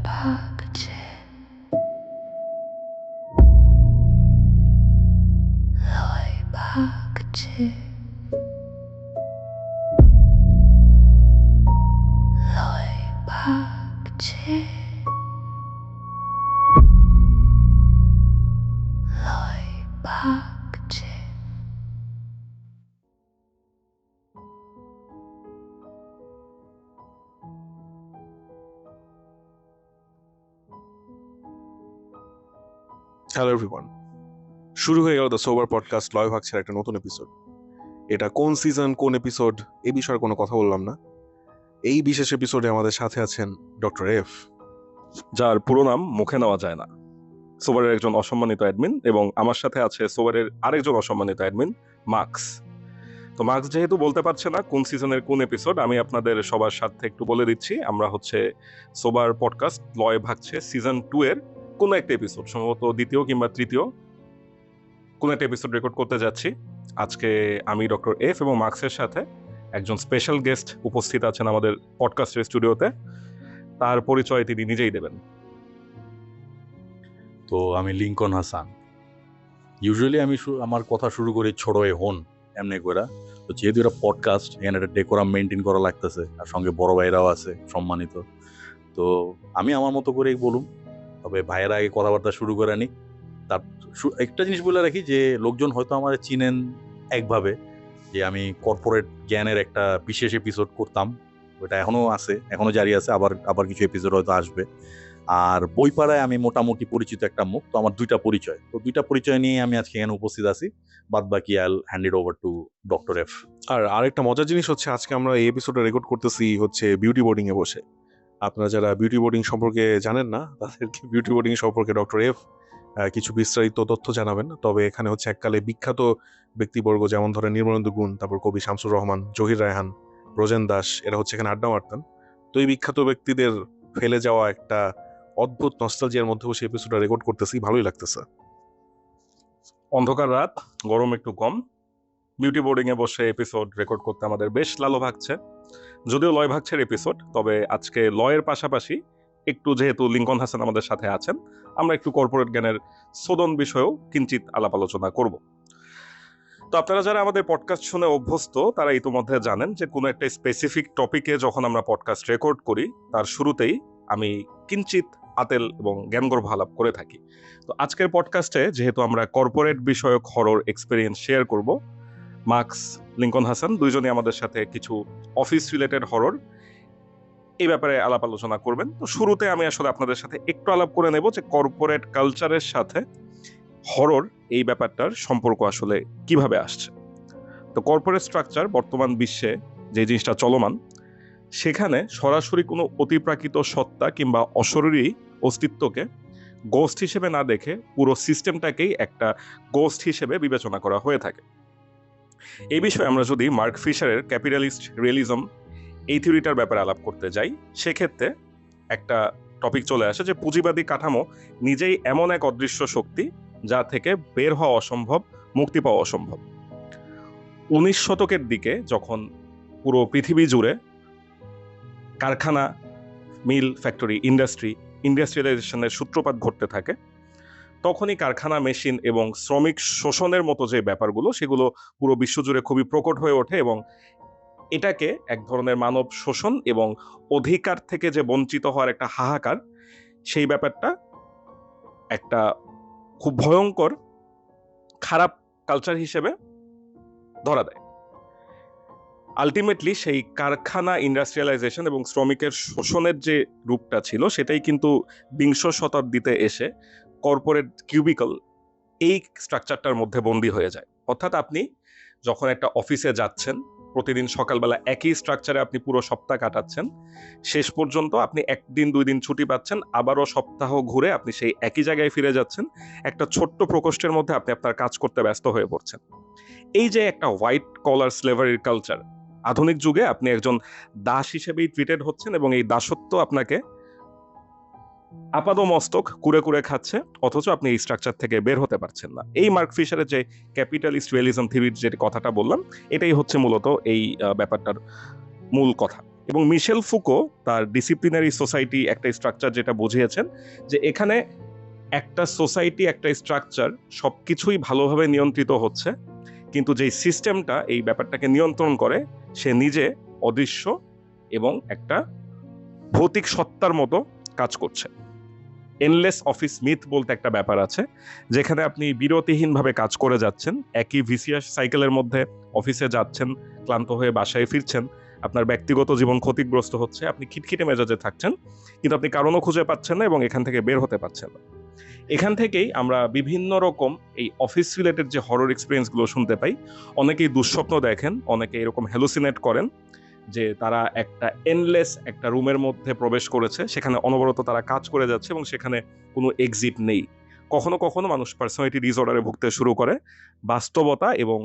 ভাগছে লয় ভাগছে লয় ভাগছে লয় ভাগছে হ্যালো এভরিওয়ান, শুরু হয়ে গেল দ্য সোবার পডকাস্ট লয় ভাগছের একটা নতুন এপিসোড। এটা কোন সিজন কোন এপিসোড এই বিষয়ে কোনো কথা বললাম না। এই বিশেষ এপিসোডে আমাদের সাথে আছেন ডক্টর এফ, যার পুরো নাম মুখে নেওয়া যায় না, সোবারের একজন অসম্মানিত অ্যাডমিন, এবং আমার সাথে আছে সোবারের আরেকজন অসম্মানিত অ্যাডমিন মার্কস। তো মার্কস যেহেতু বলতে পারছে না কোন সিজনের কোন এপিসোড, আমি আপনাদের সবার সাথে একটু বলে দিচ্ছি। আমরা হচ্ছে সোবার পডকাস্ট লয় ভাগছে সিজন 2 এর কোনো একটা এপিসোড, সম্ভবত দ্বিতীয় কিংবা তৃতীয় কোন একটা এপিসোড রেকর্ড করতে যাচ্ছি। আজকে আমি ডক্টর এফ এবং মার্কসের সাথে একজন স্পেশাল গেস্ট উপস্থিত আছেন আমাদের পডকাস্টের স্টুডিওতে। তার পরিচয় তিনি নিজেই দেবেন। তো আমি লিঙ্কন হাসান। ইউজুয়ালি আমি আমার কথা শুরু করি ছোট এ হন এমনি করে। তো যেহেতু এটা পডকাস্ট, এখানে একটা ডেকোরাম মেনটেন করা লাগতেছে, আর সঙ্গে বড় ভাইরাও আছে সম্মানিত। তো আমি আমার মতো করেই বলুম, তবে ভাইয়েরা আগে কথাবার্তা শুরু করে নি। তার একটা জিনিস বলে রাখি যে লোকজন হয়তো আমার চিনেন একভাবে, যে আমি কর্পোরেট জ্ঞানের একটা বিশেষ এপিসোড করতাম, ওটা এখনো আছে, এখনো জারি আছে, আবার কিছু এপিসোড হয়তো আসবে। আর বইপাড়ায় আমি মোটামুটি পরিচিত একটা মুখ। তো আমার দুইটা পরিচয় নিয়ে আমি আজকে এখানে উপস্থিত আছি। বাদ বাকি I'll hand it over to doctor F. আর আরেকটা মজার জিনিস হচ্ছে, আজকে আমরা এই এপিসোডে রেকর্ড করতেছি হচ্ছে বিউটি বোর্ডিং এ বসে। আপনারা যারা বিউটি বোর্ডিং সম্পর্কে জানেন না, তাদেরকে বিউটি বোর্ডিং সম্পর্কে ডক্টর এফ কিছু বিস্তারিত তথ্য জানাবেন। তবে এখানে হচ্ছে এককালে বিখ্যাত ব্যক্তিবর্গ, যেমন ধরেন নির্মলেন্দু গুণ, তারপর কবি শামসুর রহমান, জহির রায়হান, ব্রজেন দাস, এরা হচ্ছে এখানে আড্ডা মারতেন। তো এই বিখ্যাত ব্যক্তিদের ফেলে যাওয়া একটা অদ্ভুত নস্টালজিয়ার মধ্যে বসে এপিসোডটা রেকর্ড করতেছি, ভালোই লাগতেছে। অন্ধকার রাত, গরম একটু কম, বিউটি বোর্ডিং এ বসে এপিসোড রেকর্ড করতে আমাদের বেশ লালো ভাগছে। যদিও লয় ভাগছের এপিসোড, তবে আজকে লয়ের পাশাপাশি একটু, যেহেতু লিঙ্কন হাসান আমাদের সাথে আছেন, আমরা একটু কর্পোরেট জ্ঞানের শোধন বিষয়েও কিঞ্চিত আলাপ আলোচনা করব। তো আপনারা যারা আমাদের পডকাস্ট শুনে অভ্যস্ত, তারা ইতিমধ্যে জানেন যে কোনো একটা স্পেসিফিক টপিকে যখন আমরা পডকাস্ট রেকর্ড করি, তার শুরুতেই আমি কিঞ্চিত আতেল এবং জ্ঞানগর্ভ আলাপ করে থাকি। তো আজকের পডকাস্টে যেহেতু আমরা কর্পোরেট বিষয়ক হরর এক্সপেরিয়েন্স শেয়ার করব, মার্কস, লিঙ্কন হাসান দুইজনই আমাদের সাথে কিছু অফিস রিলেটেড হরর এই ব্যাপারে আলাপ আলোচনা করবেন। তো শুরুতে আমি আসলে আপনাদের সাথে একটু আলাপ করে নেব যে কর্পোরেট কালচারের সাথে হরর এই ব্যাপারটার সম্পর্ক আসলে কিভাবে আসছে। তো কর্পোরেট স্ট্রাকচার বর্তমান বিশ্বে যে জিনিসটা চলমান, সেখানে সরাসরি কোনো অতিপ্রাকৃত সত্তা কিংবা অশরীরী অস্তিত্বকে গোস্ট হিসেবে না দেখে পুরো সিস্টেমটাকেই একটা গোস্ট হিসেবে বিবেচনা করা হয়ে থাকে। এই বিষয়ে আমরা যদি মার্ক ফিশারের ক্যাপিটালিস্ট রিয়েলিজম এই থিওরিটার ব্যাপারে আলাপ করতে যাই, সেক্ষেত্রে একটা টপিক চলে আসে যে পুঁজিবাদী কাঠামো নিজেই এমন এক অদৃশ্য শক্তি যা থেকে বের হওয়া অসম্ভব, মুক্তি পাওয়া অসম্ভব। 19 শতকের দিকে যখন পুরো পৃথিবী জুড়ে কারখানা, মিল, ফ্যাক্টরি, ইন্ডাস্ট্রিয়ালাইজেশনের সূত্রপাত ঘটতে থাকে, তখনই কারখানা, মেশিন এবং শ্রমিক শোষণের মতো যে ব্যাপারগুলো, সেগুলো পুরো বিশ্বজুড়ে খুবই প্রকট হয়ে ওঠে, এবং এটাকে এক ধরনের মানব শোষণ এবং অধিকার থেকে যে বঞ্চিত হওয়ার একটা হাহাকার, সেই ব্যাপারটা একটা খুব ভয়ঙ্কর খারাপ কালচার হিসেবে ধরা দেয়। আলটিমেটলি সেই কারখানা, ইন্ডাস্ট্রিয়ালাইজেশন এবং শ্রমিকের শোষণের যে রূপটা ছিল, সেটাই কিন্তু বিংশ শতাব্দীতে এসে কর্পোরেট কিউবিকল এই স্ট্রাকচারটার মধ্যে বন্দী হয়ে যায়। অর্থাৎ আপনি যখন একটা অফিসে যাচ্ছেন, প্রতিদিন সকালবেলা একই স্ট্রাকচারে আপনি পুরো সপ্তাহ কাটাচ্ছেন, শেষ পর্যন্ত আপনি 1 দিন 2 দিন ছুটি পাচ্ছেন, আবারও সপ্তাহ ঘুরে আপনি সেই একই জায়গায় ফিরে যাচ্ছেন, একটা ছোট্ট প্রকোষ্ঠের মধ্যে আপনি আপনার কাজ করতে ব্যস্ত হয়ে পড়ছেন। এই যে একটা হোয়াইট কলার স্লেভারির কালচার, আধুনিক যুগে আপনি একজন দাস হিসেবেই ট্রিটেড হচ্ছেন, এবং এই দাসত্ব আপনাকে আপাদমস্তক কুরে কুরে খাচ্ছে, অথচ আপনি এই স্ট্রাকচার থেকে বের হতে পারছেন না। এই মার্ক ফিশারের যে ক্যাপিটালিস্ট রিয়েলিজম থিওরির যে কথাটা বললাম, এটাই হচ্ছে মূলত এই ব্যাপারটার মূল কথা। এবং মিশেল ফুকো তার ডিসিপ্লিনারি সোসাইটি একটা স্ট্রাকচার যেটা বুঝিয়েছেন যে এখানে একটা সোসাইটি, একটা স্ট্রাকচার সবকিছুই ভালোভাবে নিয়ন্ত্রিত হচ্ছে, কিন্তু যেই সিস্টেমটা এই ব্যাপারটাকে নিয়ন্ত্রণ করে সে নিজে অদৃশ্য এবং একটা ভৌতিক সত্তার মতো কাজ করছে। এনলেস অফিস মিথ বলতে একটা ব্যাপার আছে, যেখানে আপনি বিরতিহীনভাবে কাজ করে যাচ্ছেন, একই ভিসিয়াস সাইকেলের মধ্যে অফিসে যাচ্ছেন, ক্লান্ত হয়ে বাসায় ফিরছেন, আপনার ব্যক্তিগত জীবন ক্ষতিগ্রস্ত হচ্ছে, আপনি খিটখিটে মেজাজে থাকছেন, কিন্তু আপনি কারণও খুঁজে পাচ্ছেন না এবং এখান থেকে বের হতে পারছেন না। এখান থেকেই আমরা বিভিন্ন রকম এই অফিস রিলেটেড যে হরর এক্সপিরিয়েন্সগুলো শুনতে পাই। অনেকেই দুঃস্বপ্ন দেখেন, অনেকে এরকম হ্যালুসিনেট করেন যে তারা একটা এন্ডলেস একটা রুমের মধ্যে প্রবেশ করেছে, সেখানে অনবরত তারা কাজ করে যাচ্ছে এবং সেখানে কোনো এক্সিট নেই। কখনো কখনো মানুষ পার্সোনালিটি ডিসঅর্ডারে ভুগতে শুরু করে। বাস্তবতা এবং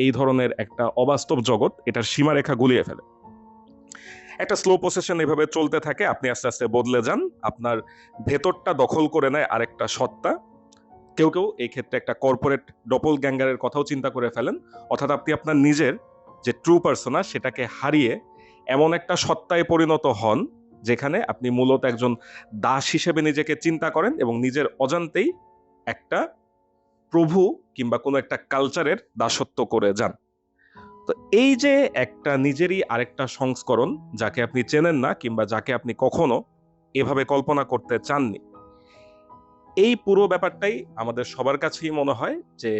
এই ধরনের একটা অবাস্তব জগৎ এটার সীমারেখা গুলিয়ে ফেলে। একটা স্লো প্রসেশন এভাবে চলতে থাকে, আপনি আস্তে আস্তে বদলে যান, আপনার ভেতরটা দখল করে নেয় আরেকটা সত্তা। কেউ কেউ এই ক্ষেত্রে একটা কর্পোরেট ডপল গ্যাঙ্গারের কথাও চিন্তা করে ফেলেন, অর্থাৎ আপনি আপনার নিজের যে ট্রু পার্সোনা সেটাকে হারিয়ে এমন একটা সত্তায় পরিণত হন যেখানে আপনি মূলত একজন দাস হিসেবে নিজেকে চিন্তা করেন এবং নিজের অজান্তেই একটা প্রভু কিংবা কোনো একটা কালচারের দাসত্ব করে যান। তো এই যে একটা নিজেরই আরেকটা সংস্করণ, যাকে আপনি চেনেন না কিংবা যাকে আপনি কখনো এভাবে কল্পনা করতে চাননি, এই পুরো ব্যাপারটাই আমাদের সবার কাছেই মনে হয় যে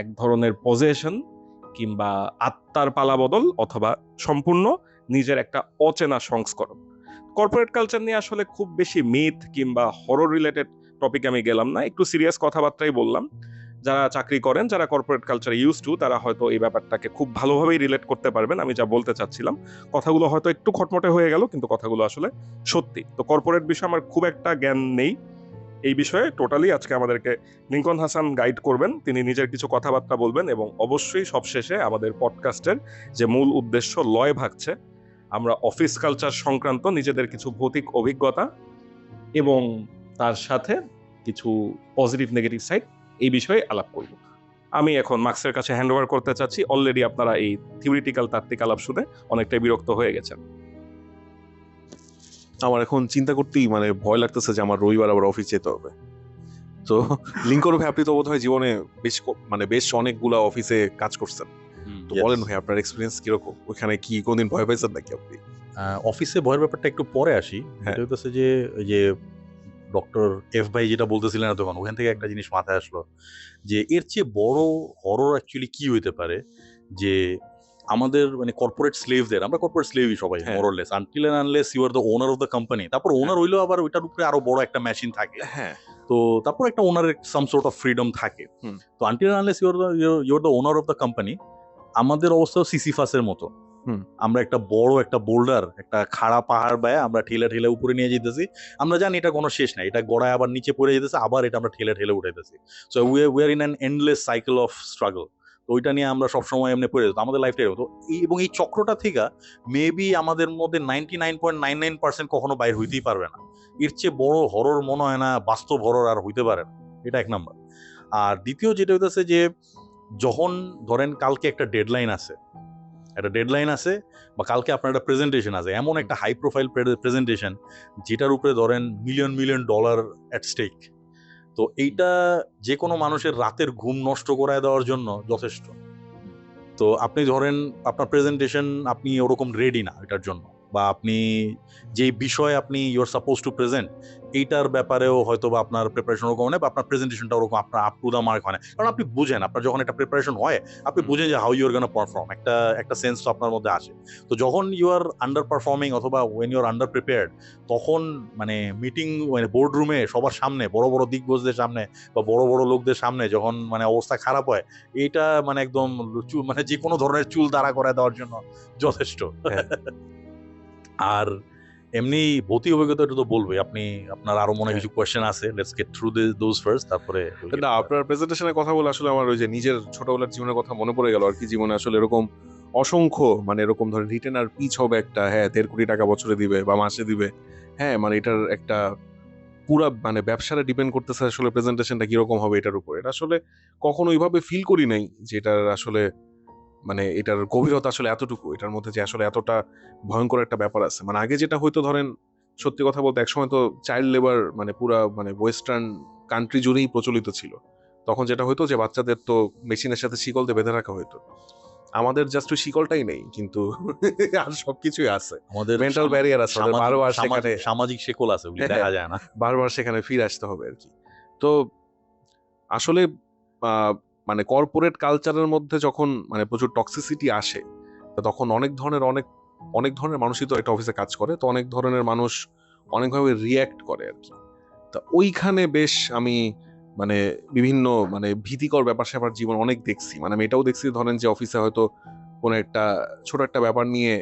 এক ধরনের পজেশন কিংবা আত্মার পালাবদল অথবা সম্পূর্ণ নিজের একটা অচেনা সংস্করণ। কর্পোরেট কালচার নিয়ে আসলে খুব বেশি মিথ কিংবা হরর রিলেটেড টপিকে আমি গেলাম না, একটু সিরিয়াস কথাবার্তাই বললাম। যারা চাকরি করেন, যারা কর্পোরেট কালচার ইউজ টু, তারা হয়তো এই ব্যাপারটাকে খুব ভালোভাবেই রিলেট করতে পারবেন। আমি যা বলতে চাচ্ছিলাম, কথাগুলো হয়তো একটু খটমটে হয়ে গেল, কিন্তু কথাগুলো আসলে সত্যি। তো কর্পোরেট বিষয়ে আমার খুব একটা জ্ঞান নেই এই বিষয়ে টোটালি। আজকে আমাদেরকে লিংকন হাসান গাইড করবেন, তিনি নিজের কিছু কথাবার্তা বলবেন এবং অবশ্যই সবশেষে আমাদের পডকাস্টের যে মূল উদ্দেশ্য লয় ভাগছে, আমরা অফিস কালচার সংক্রান্ত নিজেদের কিছু ভৌতিক অভিজ্ঞতা এবং তার সাথে কিছু পজিটিভ নেগেটিভ সাইড এই বিষয়ে আলাপ করব। আমি এখন মার্কসের কাছে হ্যান্ড ওভার করতে চাচ্ছি। অলরেডি আপনারা এই থিওরিটিক্যাল তাত্ত্বিক আলাপ শুনে অনেকটাই বিরক্ত হয়ে গেছেন। আমার এখন চিন্তা করতেই মানে ভয় লাগতেছে যে আমার রবিবার আবার অফিস যেতে হবে। তো লিঙ্কন ভাই, আপনি তো বোধহয় জীবনে বেশ অনেকগুলা অফিসে কাজ করছেন, তো বলেন ভাই আপনার এক্সপিরিয়েন্স কিরকম, ওইখানে কি কোনদিন ভয় পাইছেন নাকি আপনি? অফিসে ভয়ের ব্যাপারটা একটু পরে আসি। হ্যাঁ। এটা হচ্ছে যে ওই যে ডক্টর এফ ভাই যেটা বলতেছিলেন তখন, ওখান থেকে একটা জিনিস মাথায় আসলো যে এর চেয়ে বড় হরর অ্যাকচুয়ালি কি হইতে পারে, যে আমাদের মানে কর্পোরেট স্লেভদের, আমরা কর্পোরেট স্লেভই সবাই হ্যাঁ। More less, until and unless you are the owner of the company. তারপর ওনার হইলেও আবার ওইটার উপরে আরো বড় একটা মেশিন থাকে, হ্যাঁ, তো তারপর একটা ওনারের সাম সর্ট অফ ফ্রিডম থাকে। হুম। তো until and unless you are the owner of the company, আমাদের অবস্থাও সিসিফাসের মতো। হুম। আমরা একটা বড় একটা বোল্ডার, একটা খাড়া পাহাড় বায় আমরা ঠেলে ঠেলে উপরে নিয়ে যেতেছি। আমরা জানি এটা কোনো শেষ নাই, এটা গড়ায় আবার নিচে পড়ে যেতেছে, আবার এটা আমরা ঠেলে ঠেলে উঠাইতেছি। So we are in an endless cycle of struggle. তো ওইটা নিয়ে আমরা সবসময় এমনি পড়ে যেত, আমাদের লাইফটা এরকম। তো এবং এই চক্রটা থেকে মেবি আমাদের মধ্যে 99.99% কখনো বাইর হইতেই পারবে না। এর চেয়ে বড় হরর মনে হয় না, বাস্তব হরর আর হইতে পারে না। এটা এক নাম্বার। আর দ্বিতীয় যেটা হইতেছে যে যখন ধরেন কালকে একটা ডেডলাইন আছে, বা কালকে আপনার একটা প্রেজেন্টেশন আছে, এমন একটা হাই প্রোফাইল প্রেজেন্টেশন যেটার উপরে ধরেন মিলিয়ন ডলার অ্যাট স্টেক, তো এইটা যে কোনো মানুষের রাতের ঘুম নষ্ট করায় দেওয়ার জন্য যথেষ্ট। তো আপনি ধরেন আপনার প্রেজেন্টেশন, আপনি ওরকম রেডি না এটার জন্য, বা আপনি যে বিষয় আপনি ইউর সাপোজ টু প্রেজেন্ট এইটার ব্যাপারেও হয়তো বা আপনার প্রিপারেশন ওরকম নেই, বা আপনার প্রেজেন্টেশনটা ওরকম আপনার আপ টু দ্য মার্ক হয় না। কারণ আপনি বুঝেন, আপনার যখন একটা প্রিপারেশন হয় আপনি বুঝেন যে হাউ ইউর গোনা পারফর্ম, একটা সেন্স তো আপনার মধ্যে আসে। তো যখন ইউ আর আন্ডার পারফর্মিং অথবা when you are under prepared, তখন মানে মিটিং মানে বোর্ড রুমে সবার সামনে, বড় বড় দিগ্গজদের সামনে বা বড় বড় লোকদের সামনে যখন মানে অবস্থা খারাপ হয়, এইটা মানে একদম মানে যে কোনো ধরনের চুল দাঁড়া করে দেওয়ার জন্য যথেষ্ট। আর এমনি ভৌতিক অভিজ্ঞতা তো বলবে আপনি, আপনার আরো মনে কিছু কোয়েশ্চেন আছে, let's get through those first, তারপরে না আপনার প্রেজেন্টেশনের কথা বলে আসলে আমার ওই যে নিজের ছোটবেলার জীবনের কথা মনে পড়ে গেল আর কি। জীবনে আসলে এরকম অসংখ্য মানে এরকম ধরেন রিটেন আর পিচ হবে একটা, হ্যাঁ 1.5 কোটি টাকা বছরে দিবে বা মাসে দিবে, হ্যাঁ মানে এটার একটা পুরা মানে ব্যবসাটা ডিপেন্ড করতেছে আসলে প্রেজেন্টেশনটা কিরকম হবে এটার উপর। এটা আসলে কখনো ওইভাবে ফিল করি নাই যে এটার আসলে মানে এটার গভীরতা আসলে এতটুকু, এটার মধ্যে যে আসলে এতটা ভয়ঙ্কর একটা ব্যাপার আছে। মানে আগে যেটা হয়তো ধরেন, সত্যি কথা বলতে একসময় তো চাইল্ড লেবার মানে পুরা মানে ওয়েস্টার্ন কান্ট্রি জুড়েই প্রচলিত ছিল। তখন যেটা হতো যে বাচ্চাদের তো মেশিনের সাথে শিকল দিয়ে বেঁধে রাখা হতো। আমাদের জাস্ট ওই শিকলটাই নেই, কিন্তু আর সবকিছুই আছে। আমাদের মেন্টাল ব্যারিয়ার আছে, আমাদের বারবার সেখানে সামাজিক শেকল আছে, ওগুলি দেখা যায় না। বারবার সেখানে ফিরে আসতে হবে আর কি। তো আসলে মানে কর্পোরেট কালচারের মধ্যে যখন মানে প্রচুর টক্সিসিটি আসে, তখন অনেক ধরনের মানুষই তো একটা অফিসে কাজ করে, তো অনেক ধরনের মানুষ অনেকভাবে রিয়্যাক্ট করে আর কি। তা ওইখানে বেশ আমি মানে বিভিন্ন মানে ভীতিকর ব্যাপার স্যাপার জীবন অনেক দেখছি। মানে আমি এটাও দেখছি, ধরেন যে অফিসে হয়তো কোনো একটা ছোট একটা ব্যাপার নিয়ে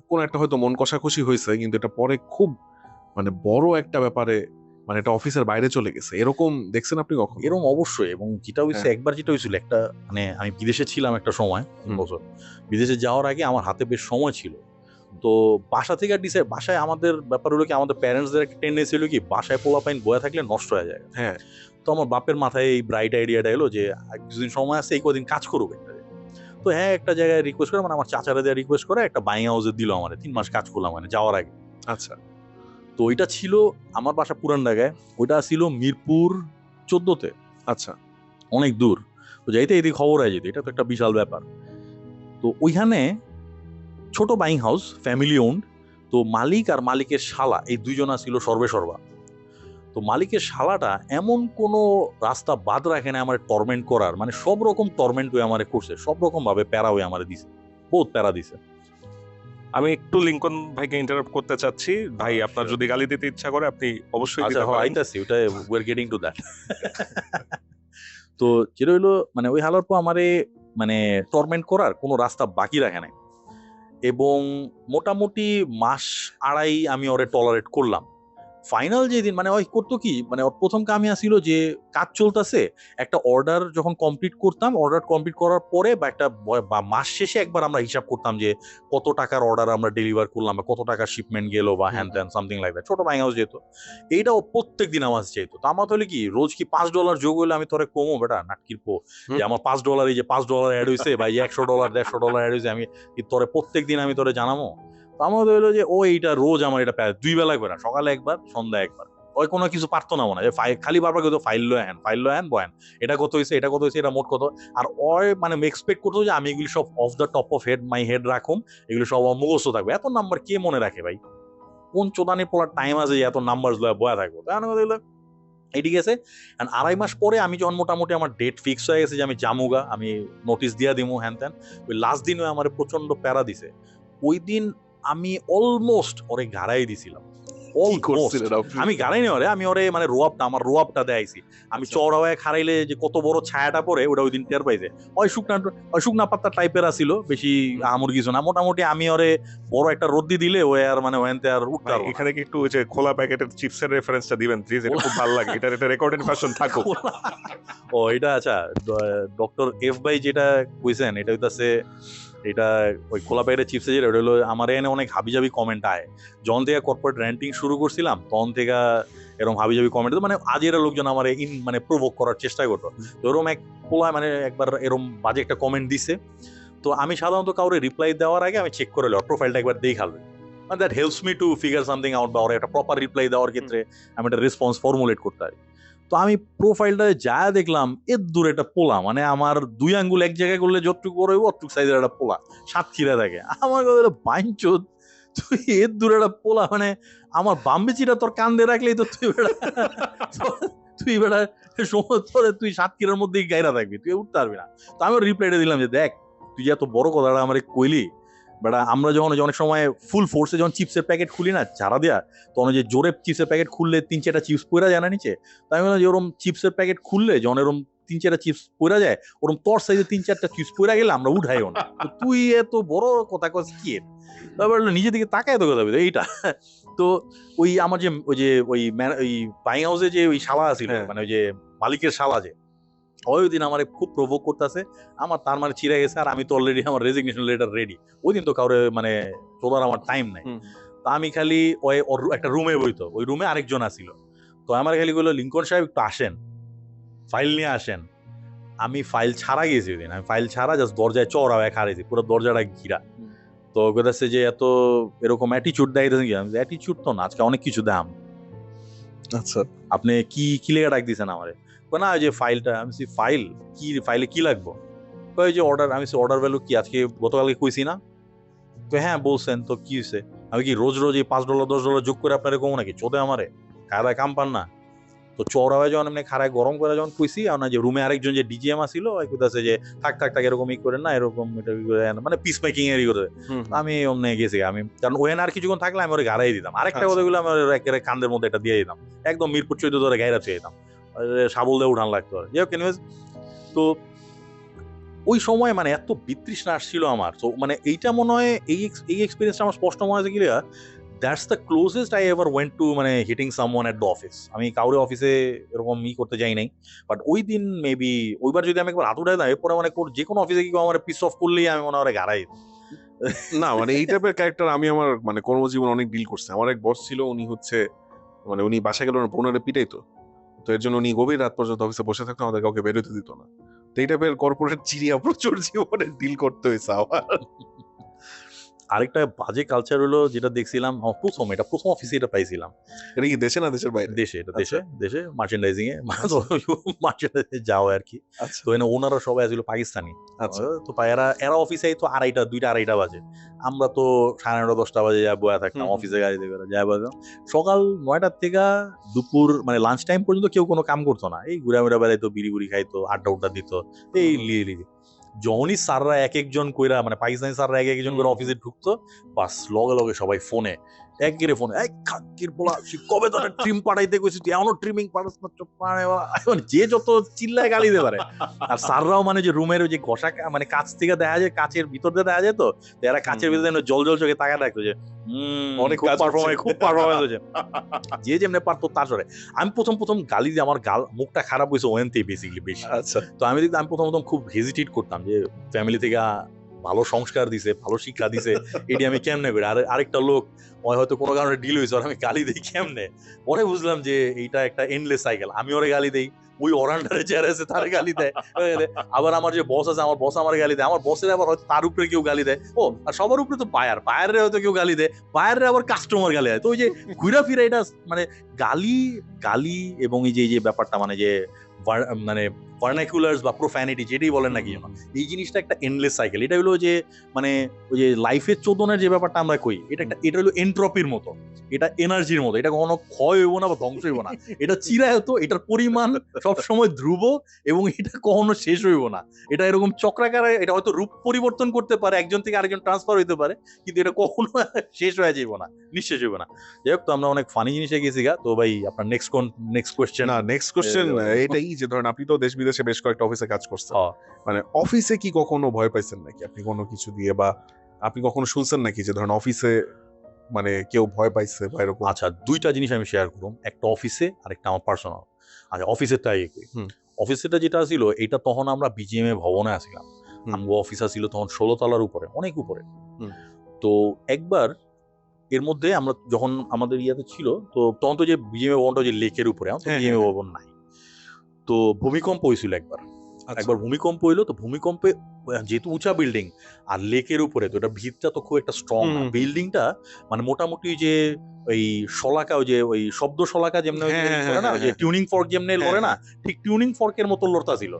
কোনো একটা হয়তো মন কষাকষি হয়েছে, কিন্তু এটা পরে খুব মানে বড় একটা ব্যাপারে মানে এটা অফিসের বাইরে চলে গেছে। এরকম দেখছেন আপনি কখন? এরকম অবশ্যই। এবং যেটা হয়েছে, একবার যেটা হয়েছিল, একটা মানে আমি বিদেশে ছিলাম একটা সময়, 3 বছর। বিদেশে যাওয়ার আগে আমার হাতে বেশ সময় ছিল। তো বাসা থেকে বাসায় আমাদের ব্যাপার হলো কি, আমাদের প্যারেন্টসদের একটা টেন্ডেন্সি হলো কি, বাসায় পোলাপাইন বয়ে থাকলে নষ্ট হয়ে যায়। হ্যাঁ। তো আমার বাপের মাথায় এই ব্রাইট আইডিয়াটা এলো যে কিছুদিন সময় আছে, এই কদিন কাজ করুক একটা জায়গায়। তো হ্যাঁ, একটা জায়গায় রিকোয়েস্ট করে, মানে আমার চাচারা দেওয়া রিকোয়েস্ট করে একটা বাইং হাউসে দিল আমার, 3 মাস কাজ করলাম মানে যাওয়ার আগে। আচ্ছা। তো ওইটা ছিল আমার বাসা পুরান ঢাকায়, ওইটা ছিল মিরপুর 14-তে। আচ্ছা। অনেক দূর। তো যাইতে এদিকে খবর হয়ে যেত, এটা তো একটা বিশাল ব্যাপার। তো ওইখানে ছোট বাইং হাউস, ফ্যামিলি ওন্ড। তো মালিক আর মালিকের শালা, এই দুইজনা ছিল সর্বেসর্বা। তো মালিকের শালাটা এমন কোনো রাস্তা বাদ রাখে না আমার টর্মেন্ট করার, মানে সব রকম টর্মেন্ট হয়ে আমারে করছে, সব রকম ভাবে প্যারা হয়ে আমারে দিছে, বহুত প্যারা দিছে। আমি একটু লিঙ্কন ভাইকে ইন্টারাপ্ট করতে চাচ্ছি। ভাই, আপনার যদি গালি দিতে ইচ্ছা করে আপনি অবশ্যই আচ্ছা, দিতে পারেন। আইতাছি, ওটা we are getting to that. তো যেটা হইলো, মানে ওই হালার পর আমারে মানে টর্মেন্ট করার কোনো রাস্তা বাকি রাখে নাই। এবং মোটামুটি মাস আড়াই আমি ওরে টলারেট করলাম। ফাইনাল যেদিন মানে ওই করতো কি, মানে ওর প্রথম কামই আসিল যে কাজ চলতেছে, একটা অর্ডার যখন কমপ্লিট করতাম, অর্ডার কমপ্লিট করার পরে বা একটা বা মাস শেষে একবার আমরা হিসাব করতাম যে কত টাকার অর্ডার আমরা ডেলিভার করলাম বা কত টাকার শিপমেন্ট গেল বা হ্যান ত্যান সামথিং লাইক দ্যাট। ছোট বাইং হাউস যেত, এইটাও প্রত্যেক দিন আমার চাইতো। তো আমার তাহলে কি রোজ কি $5 যোগ হইলে আমি তোরে কমো বেটা নাটকির পো, যে আমার $5, এই যে $5 অ্যাড হয়েছে বা $100 $150 অ্যাড হয়েছে, আমি কি তোরে প্রত্যেক দিন আমি তোরে জানাবো? আমার হইলো যে ও এইটা রোজ আমার এটা 2 বেলা করে, সকালে একবার সন্ধ্যা একবার। ওই কোনো কিছু পারতো না মনে, যে খালি বারবার কিন্তু ফাইল লো হ্যান বয়ান, এটা কত হয়েছে, এটা কত হয়েছে, এটা মোট কত। আর ওই মানে এক্সপেক্ট করতো যে আমি এগুলি সব off the top of my head রাখুম, এগুলো সব মুখস্থ থাকবে। এত নাম্বার কে মনে রাখে ভাই? কোন চোদানি পড়ার টাইম আছে যে এত নাম্বার বয়া থাকবো? এটি গেছে। আড়াই মাস পরে আমি যখন মোটামুটি আমার ডেট ফিক্স হয়ে গেছে যে আমি জামুগা, আমি নোটিশ দিয়া দিমু হ্যান ত্যান, ওই লাস্ট দিন আমার প্রচন্ড প্যারা দিছে। ওই দিন আমি অলমোস্ট ওরে গাড়াই দিছিলাম। আমি গাড়াই নি ওরে, আমি ওরে মানে আমার রোয়াবটা দেয়াইছি। আমি চওড়া হয়ে খারাইলে যে কত বড় ছায়াটা পড়ে, ওটা ওই দিন টের পাইছে। ওই শুকনা পাত্তা টাইপের আসিল, বেশি আমর কিছু না। মোটামুটি আমি ওরে বড় একটা রদ্দি দিলে ও আর মানে ওয়ানতে আর উঠতে পারবো না। এখানে কি একটু ওই যে খোলা প্যাকেটের চিপসের রেফারেন্সটা দিবেন প্লিজ? এটা খুব ভালো লাগে, এটা রেকর্ডেড ভার্সন থাকুক। ও এটা আচ্ছা, ডক্টর এফ ভাই যেটা কইছেন, এটা হইতাছে এটা ওই খোলা প্যাকেটের চিপসে যেটা, ওটা হলো আমার এখানে অনেক হাবিজাবি কমেন্ট আয়। যখন থেকে কর্পোরেট র্যান্টিং শুরু করছিলাম তখন থেকে এরকম হাবিজাবি কমেন্ট, মানে আজের লোকজন আমার মানে প্রভোগ করার চেষ্টা করতো। তো এরকম এক পোলা মানে একবার এরকম বাজে একটা কমেন্ট দিছে। তো আমি সাধারণত কাউরে রিপ্লাই দেওয়ার আগে আমি চেক করে লো, প্রোফাইলটা একবার দেখাল, মানে that helps me to figure something out, বা ওরা একটা প্রপার রিপ্লাই দেওয়ার ক্ষেত্রে আমি একটা রেসপন্স ফর্মুলেট করতে পারি। তো আমি প্রোফাইলটা যা দেখলাম, এর দূরে একটা পোলা, মানে আমার 2 আঙ্গুল এক জায়গায় করলে যতটুকু বড় হইব অতটুকু সাইজের একটা পোলা, সাতক্ষীরা থাকে। আমার কথা বাইনচোদ, তুই এর দূরে একটা পোলা, মানে আমার বাম্বেচিটা তোর কান্দে রাখলেই তো তুই বেড়া সময় ধরে তুই সাতক্ষীরার মধ্যেই গাইরা থাকবি, তুই উঠতে পারবি না। তো আমি রিপ্লাইটা দিলাম যে দেখ, তুই যে এত বড় কথাটা আমার কইলি, বেটা আমরা যখন অনেক সময় ফুল ফোর্সে যখন চিপসের প্যাকেট খুলি না ঝাড়া দেয়া, তখন যে জোরে চিপসের প্যাকেট খুললে 3-4টা চিপস পড়া যায় না নিচে, তাই আমি বললাম যে ওরকম চিপসের প্যাকেট খুললে যখন এরকম 3-4টা চিপস পড়া যায়, ওরকম তোর সাইজে 3-4টা চিপস পড়া গেলে আমরা উঠাইও না। তো তুই এত বড় কথা কস কি? তারপর নিজে দিকে তাকায় তো কথা এইটা। তো ওই আমার যে ওই বাইং হাউসে যে ওই শালা আছিল, মানে ওই যে মালিকের শালা, যে ওই দিন আমার খুব প্রভোগ করতেছে। আমার তার মানে চিরা গেছে, আর আমি তো অলরেডি আমার রেজিগনেশন লেটার রেডি। ওই দিন তো কাউরে মানে তোলার আমার টাইম নাই। তো আমি খালি ওই একটা রুমে বইতো, ওই রুমে আরেকজন আসিল। তো আমার খালি বললো, লিঙ্কন সাহেব একটু আসেন, ফাইল নিয়ে আসেন। আমি ফাইল ছাড়া গেছি ওই দিন, আমি ফাইল ছাড়া জাস্ট দরজায় চড়া হয়ে খাড়াইছি, পুরো দরজাটা ঘিরা। তো কইতাছে যে এত এরকম অ্যাটিচিউড দেখাইতেছেন কি? আমি অ্যাটিচিউড তো না, আজকে অনেক কিছু দাম, আচ্ছা আপনি কি লেগে ডাক দিয়েছেন আমারে? কয় না ওই যে ফাইলটা। আমি বলছি ফাইল কি, ফাইলে কি লাগবো? কয় ওই যে অর্ডার। আমি বলছি অর্ডার ভ্যালু কি আজকে গতকালকে কইছি না? কয় হ্যাঁ বলছেন, তো কি হয়েছে? আমি কি রোজ রোজ এই $5 $10 যোগ করে আপনারে কমো নাকি? চোদে আমারে খায় কাম পান না। তো চওড়া হয়ে যখন এমনি খাড়ায় গরম করে যখন কইছি, আর না যে রুমে আরেকজন যে ডিজিএম আসিল ওই কইতাছে যে থাক এরকম ই করেন না, এরকম এটা ই করে মানে পিস মেকিং এর ই করে। আমি অমনে গেছি, আমি কারণ ওখানে আর কিছুক্ষণ থাকলে আমি ওরে গাড়াই দিতাম। আরেকটা কথা গুলো আমি ওর একেবারে কান্দের মধ্যে এটা দিয়ে দিতাম, একদম মিরপুর 14 ধরে গাইরা ছুঁয়ে দিতাম, সাবল দিয়ে উঠান লাগতো। যাই হোক এনিওয়েজ, তো ওই সময় মানে এত বিতৃষ্ণা আসছিল আমার। তো মানে এইটা মনে হয় এই এক্সপেরিয়েন্সটা আমার স্পষ্ট মনে আছে কি, that's the closest I ever went to মানে hitting someone at the office. আমি কাউরে অফিসে এরকম করতে যাই নাই, বাট ওই দিন মেবি ওইবার যদি আমি একবার হাত উঠাই না, এরপরে মানে যে কোনো অফিসে কি আমার পিস অফ করলেই আমি মনে হয় গাড়াই। না মানে এই টাইপের ক্যারেক্টার আমি আমার মানে কর্মজীবন অনেক ডিল করছে। আমার এক বস ছিল, উনি হচ্ছে মানে উনি বাসায় গেলে ওনার বোনেরা পিটাইতো, তো এর জন্য উনি গভীর রাত পর্যন্ত অফিসে বসে থাকতো, আমাদের কাউকে বেরোতে দিত না। তো এই টাইপের কর্পোরেট চিড়িয়া প্রচুর জীবনে ডিল করতে হয়েছে আমার। আরেকটা বাজে কালচার হলো যেটা দেখছিলাম আমার প্রথম অফিসে এটা পাইছিলাম। এটা কি দেশে না দেশের বাইরে? দেশে, এটা দেশে মার্চেন্ডাইজিং এ মার্চেন্ডাইজিং যাওয়া আর কি। তো এনে ওনারা সবাই আসলে পাকিস্তানি। তো এরা অফিসে তো 2:30 বাজে। আমরা তো 9:30 10টা বাজে যা বয়া থাকতাম অফিসে গাড়িতে করে যা বাজে। সকাল 9টা থেকে দুপুর মানে লাঞ্চ টাইম পর্যন্ত কেউ কোনো কাম করতো না, এই ঘুরা বেড়াইতো, বিড়ি খাইতো, আড্ডা দিত, এই লিয়ে যখনই স্যাররা এক একজন কইরা মানে পাকিস্তানি স্যাররা এক একজন করে অফিসে ঢুকতো, বাস লগে সবাই ফোনে একগিরে ফোনে, এই খাকির বলা কবে তোর ট্রিম পাঠাইতে কইছিস, তুই এখনো ট্রিমিং পাঠাস না, চুপ মানে যে যত চিল্লায় গালি দিতে পারে। আর স্যাররাও মানে যে রুমের ওই যে ঘষা মানে কাচ থেকে দেখা যায়, কাচের ভিতর দিয়ে দেখা যায়, তো এরা কাচের ভিতরে জল চোখে তাকায় রাখতো যে অনেক খুব পারফরমেন্স হয়েছে, যে যেমনি পারতো তার সরে। আমি প্রথম গালি দিয়ে আমার মুখটা খারাপ হয়েছে ওখানতেই বেসিক্যালি বেশি। আচ্ছা, তো আমি প্রথম খুব হেজিটেট করতাম যে ফ্যামিলি থেকে ভালো সংস্কার দিছে, ভালো শিক্ষা দিছে, এটি আমি কেমনে করি। আরেকটা লোক হয়তো কোনো কারণে ডিল হয়েছে, আর আমি গালি দিই কেমনে। পরে বুঝলাম যে এইটা একটা এন্ডলেস সাইকেল, আমি ওরে গালি দেই, ওই অরান্ডারে চেয়ার আছে তার গালি দেয়, আবার আমার যে বস আছে আমার বস আমার গালি দেয়, আমার বসের আবার হয়তো তার উপরে কেউ গালি দেয়, ও আর সবার উপরে তো বায়ারে হয়তো কেউ গালি দেয়, বায়ারে আবার কাস্টমার গালি দেয়। তো ওই যে ঘুরা ফিরা এটা মানে গালি এবং এই যে ব্যাপারটা মানে যে মানে ভার্নাকুলারস বা প্রোফ্যানিটি যেটাই বলেন না কি যেন, এই জিনিসটা একটা এন্ডলেস সাইকেল। এটা হলো যে মানে ওই যে লাইফের চোদনের যে ব্যাপারটা আমরা কই, এটা হলো এন্ট্রপির মতো, এটা এনার্জির মতো, এটা কখনো ক্ষয় হইব না বা ধ্বংস হইব না, এটা চিরায় হতো, এটার পরিমাণ সবসময় ধ্রুব এবং এটা কখনো শেষ হইব না। এটা এরকম চক্রাকারে, এটা হয়তো রূপ পরিবর্তন করতে পারে, একজন থেকে আরেকজন ট্রান্সফার হইতে পারে, কিন্তু এটা কখনো শেষ হয়ে যাইব না, নিঃশেষ হইব না। যাই হোক, তো আমরা অনেক ফানি জিনিসে গেছি গা। তো ভাই আপনার নেক্সট কোয়েশ্চেন। না নেক্সট কোশ্চেন এটাই যে ধরেন আপনি তো দেশ বিদেশে বেশ কয়েকটা অফিসে কাজ করছেন, মানে অফিসে কি কখনো ভয় পাইছেন নাকি আপনি কোনো কিছু দিয়ে, বা আপনি কখনো শুনছেন নাকি যে ধরেন অফিসে মানে কেউ ভয় পাইছে বা এরকম? আচ্ছা, দুইটা জিনিস আমি শেয়ার করব, একটা অফিসে আর একটা আমার পার্সোনাল। আচ্ছা, অফিসেরটাই কই। অফিসেরটা যেটা ছিল, এটা তখন আমরা বিজিএমএ ভবনে আসছিলাম, আমগো অফিস ছিল তখন 16 তলার উপরে, অনেক উপরে। তো একবার এর মধ্যে আমরা যখন আমাদের ইয়াতে ছিল, তো তখন তো যে বিজিএমএ ভবনটা যে লেকের উপরে, বিজিএমএ ভবন নাই, তো ভূমিকম্প হয়েছিল একবার ভূমিকম্প হইলো। তো ভূমিকম্পে যেহেতু উঁচা বিল্ডিং আর লেকের উপরে, তো এটা ভিতটা তো খুব একটা স্ট্রং, বিল্ডিংটা মানে মোটামুটি যে ওই শলাকা, ওই যে ওই শব্দ শলাকা যেমন টিউনিং ফর্ক যেমন লড়ে না, ঠিক টিউনিং ফর্কের মতো লড়তা ছিল।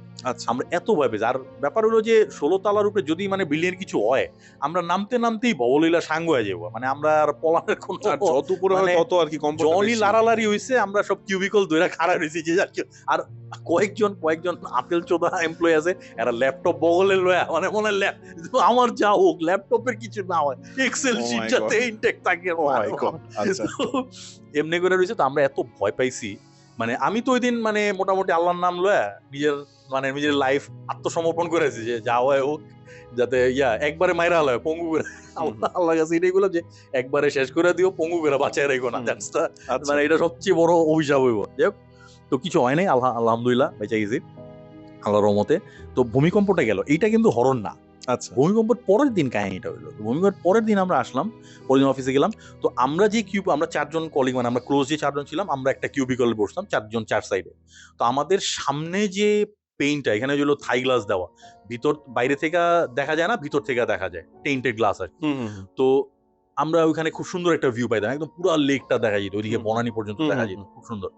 আমরা এত ভয় পেয়েছি। আর ব্যাপার হলো যে 16 তলার উপরে যদি মানে বিল্ডিং এর কিছু হয়, আমরা নামতেই ববলীলা সাঙ্গ হয়ে যাবো, মানে আমরা আর পলানের কোনো, যত উপরে হয় তত আর কি কম, জনই লারালারি হইছে, আমরা সব কিউবিকল ধরে খাড়া রয়েছি যে যার। আর কয়েকজন আপেল চোদা এমপ্লয়ি আছে, এরা ল্যাপটপ বগলে লয়া, মানে মনে আমার যা হোক ল্যাপটপের কিছু না হয়, এক্সেল শিট যাতে ইনটেক থাকে, এমনি করে রয়েছে। তো আমরা এত ভয় পাইছি, মানে আমি তো ওই দিন মানে মোটামুটি আল্লাহর নাম লয়া নিজের লাইফ আত্মসমর্পণ করেছি যে যা হয় হোক, যাতে একবারে মাইরা হয় পঙ্গু করে, আল্লাহ কাছে এটাই বললাম যে একবারে শেষ করে দিও, পঙ্গু করে বাঁচায় রাখো না, মানে এটা সবচেয়ে বড় অভিশাপ হইব। যাই হোক, তো কিছু হয় নাই, আলহামদুলিল্লাহ বেঁচে গেছি আল্লাহর রহমতে। তো ভূমিকম্পটা গেল, এইটা কিন্তু হরর না। আচ্ছা, ভূমিকম্পের পরের দিন কাহিনীটা হইলো, ভূমিকম্পের পরের দিন আমরা আসলাম, পরের দিন অফিসে গেলাম। তো আমরা যে আমরা 4 জন কলিগ, মানে আমরা ক্লোজ যে 4 জন ছিলাম, আমরা একটা কিউবিকলে বসতাম, 4 জন 4 সাইডে। তো আমাদের সামনে যে পেইন্টটা এখানে হলো থাই গ্লাস দেওয়া, ভিতর বাইরে থেকে দেখা যায় না, ভিতর থেকে দেখা যায়, টেইন্টেড গ্লাস আর কি। তো আমরা ওইখানে খুব সুন্দর একটা ভিউ পাইতাম, একদম পুরো লেকটা দেখা যেত, ওইদিকে বনানী পর্যন্ত দেখা যেত, খুব সুন্দর।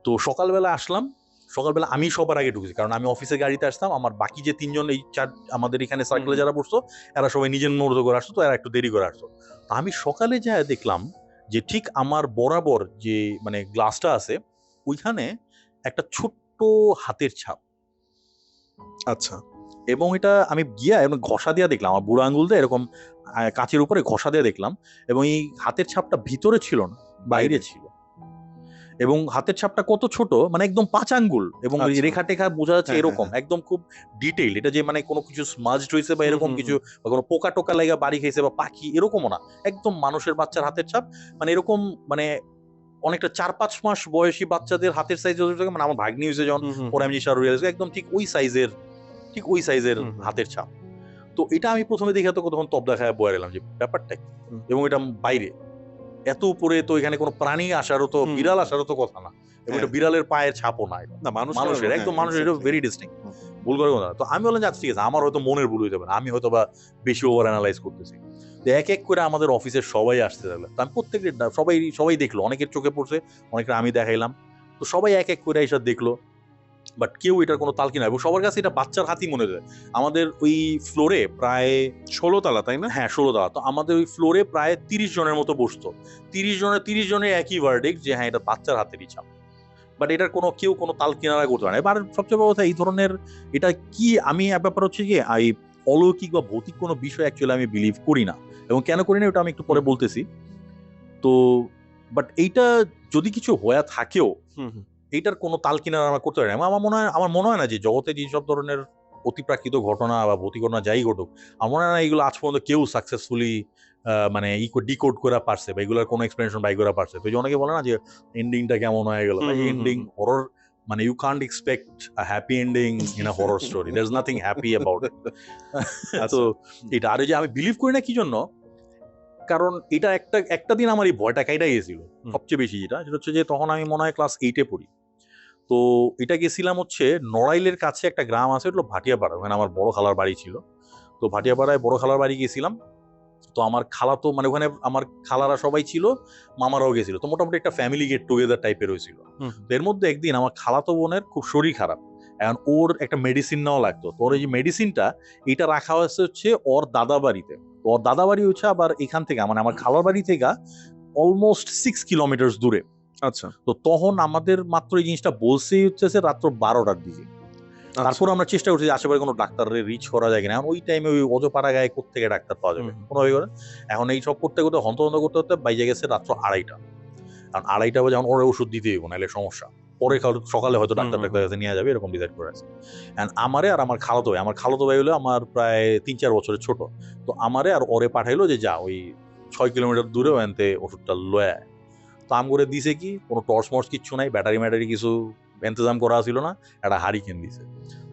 তো সকালবেলা আসলাম, সকালবেলা আমি সবার আগে ঢুকেছি, কারণ আমি অফিসের গাড়িতে আসতাম, আমার বাকি যে 3 জন এই 4 আমাদের এখানে সার্কেলে যারা বসতো এরা সবাই নিজের মতো করে আসতো, তো এরা একটু দেরি করে আসতো। তো আমি সকালে যা দেখলাম যে ঠিক আমার বরাবর যে মানে গ্লাসটা আছে ওইখানে একটা ছোট্ট হাতের ছাপ। আচ্ছা, এবং এটা আমি গিয়া এবং ঘষা দিয়ে দেখলাম, আমার বুড়ো আঙ্গুল দিয়ে এরকম কাচের উপরে ঘষা দিয়ে দেখলাম, এবং এই হাতের ছাপটা ভিতরে ছিল না, বাইরে ছিল। এবং হাতের ছাপটা কত ছোট, মানে একদম 5 আঙ্গুল, এবং রেখা টেখা বোঝা যাচ্ছে এরকম, একদম খুব ডিটেইল। এটা যে মানে কোনো কিছু স্মাজড হয়েছে বা এরকম কিছু, বা কোনো পোকা টোকা লাগা বাড়ি খেয়েছে বা পাখি, এরকমও না, একদম মানুষের বাচ্চার হাতের ছাপ। মানে এরকম মানে অনেকটা 4-5 মাস বয়সী বাচ্চাদের হাতের সাইজ, মানে আমার ভাগ্নি হয়েছে যখন পরে আমি একদম ঠিক ওই সাইজের হাতের ছাপ। তো এটা আমি প্রথমে দেখে তো তখন তব দেখায় বয়ে এলাম যে ব্যাপারটা কি, এবং এটা বাইরে এত উপরে, তো এখানে কোনো প্রাণী আসারও তো, বিড়াল আসারও তো কথা না, এবং এটা বিড়ালের পায়ের ছাপও না, এটা মানুষের, একদম মানুষের, এটা ভেরি ডিস্টিংক্ট, ভুল করে কথা। তো আমি বললাম যে ঠিক আছে, আমার হয়তো মনের ভুল হইতে পারে, আমি হয়তো বা বেশি ওভার অ্যানালাইজ করতেছি। তো এক এক করে আমাদের অফিসের সবাই আসতে লাগলো, তো আমি প্রত্যেকের সবাই দেখলো, অনেকের চোখে পড়ছে, অনেকের আমি দেখাইলাম, তো সবাই এক এক করে এসে দেখলো, বাট কেউ এটার কোনো তালকি না, এবং সবার কাছে এটা বাচ্চার হাতি মনে হয়। আমাদের ওই ফ্লোরে প্রায় 16 তলা, তাই না? হ্যাঁ, 16 তলা। তো আমাদের ওই ফ্লোরে প্রায় 30 জনের মতো বসতো, 30 জনের একই ভার্ডিক্ট যে হ্যাঁ এটা বাচ্চার হাতেরই ছাপ। বাট এটার কেউ কোনো তাল কিনারা করতে পারে না। এবার সবচেয়ে বড় কথা, এই ধরনের এটা কি, আমি ব্যাপার হচ্ছে কি, এই অলৌকিক বা ভৌতিক কোনো বিষয় অ্যাকচুয়ালি আমি বিলিভ করি না, এবং কেন করি না ওটা আমি একটু পরে বলতেছি। তো বাট এইটা যদি কিছু হয়ে থাকেও, এইটার কোনো তাল কিনারা আমরা করতে পারি না। আমার মনে হয় না যে জগতে যেসব ধরনের অতিপ্রাকৃত ঘটনা বা ভৌতিক ঘটনা যাই ঘটুক, আমার মনে হয় না এগুলো আজ পর্যন্ত কেউ সাকসেসফুলি মানে ডিকোড করা পারছে, বা এগুলোর কোনো এক্সপ্লেনেশন বাই করা পারছে। তো অনেকে বলে না যে এন্ডিংটা কেমন হয়ে গেল, এন্ডিং হরর, মানে you can't expect a happy ending in a horror story, there is nothing happy about it. তো এটা, আর যে আমি বিলিভ করি না কি জন্য, কারণ এটা একটা দিন আমার এই ভয়টা কাইটা গেছিল সবচেয়ে বেশি, যেটা হচ্ছে যে তখন আমি মনে হয় ক্লাস 8-এ পড়ি। তো এটা গেছিলাম হচ্ছে নড়াইলের কাছে একটা গ্রাম আছে, ওটা ভাটিয়াপাড়া, ওখানে আমার বড় খালার বাড়ি ছিল। তো ভাটিয়াপাড়ায় বড় খালার বাড়ি গেছিলাম। তো আমার খালা তো মানে ওখানে আমার খালারা সবাই ছিল, মামারাও গেছিল, তো মোটামুটি একটা ফ্যামিলি গেট টুগেদার টাইপের হয়েছিল। এর মধ্যে একদিন আমার খালাতো বোনের খুব শরীর খারাপ, এখন ওর একটা মেডিসিন নেওয়া লাগতো। তো ওর এই যে মেডিসিনটা, এটা রাখা হচ্ছে ওর দাদা বাড়িতে। ওর দাদা বাড়ি হচ্ছে আবার এখান থেকে, মানে আমার খালার বাড়ি থেকে অলমোস্ট 6 কিলোমিটার দূরে। আচ্ছা, তো তখন আমাদের মাত্র এই জিনিসটা বলছেই হচ্ছে রাত্র 12টার দিকে। তারপর আমরা চেষ্টা করছি আশেপাশে কোনো ডাক্তারের রিচ করা যায় কিনা। ওই টাইমে ওই অজপাড়া গায়ে কোত্থেকে ডাক্তার পাওয়া যাবে কোনোভাবে করে। এখন এই সব করতে করতে হন্তদন্ত করতে বাইজে গেছে রাত্র 2:30। কারণ 2:30 বাজে এখন ওরা ওষুধ দিতে হইব, নাহলে সমস্যা, পরে সকালে হয়তো ডাক্তার কাছে নিয়ে যাবে, এরকম ডিসাইড করে আছে। আমারে আর আমার খালাতো ভাই হলো আমার প্রায় 3-4 বছরের ছোট। তো আমারে আর ওরে পাঠাইলো যে যা ওই 6 কিলোমিটার দূরে ওখানতে ওষুধটা লয়ে। তো আম করে দিছে কি, কোনো টর্চ মর্চ কিচ্ছু নাই, ব্যাটারি কিছু ইন্তজাম করা ছিল না, একটা হারিকেন দিছে।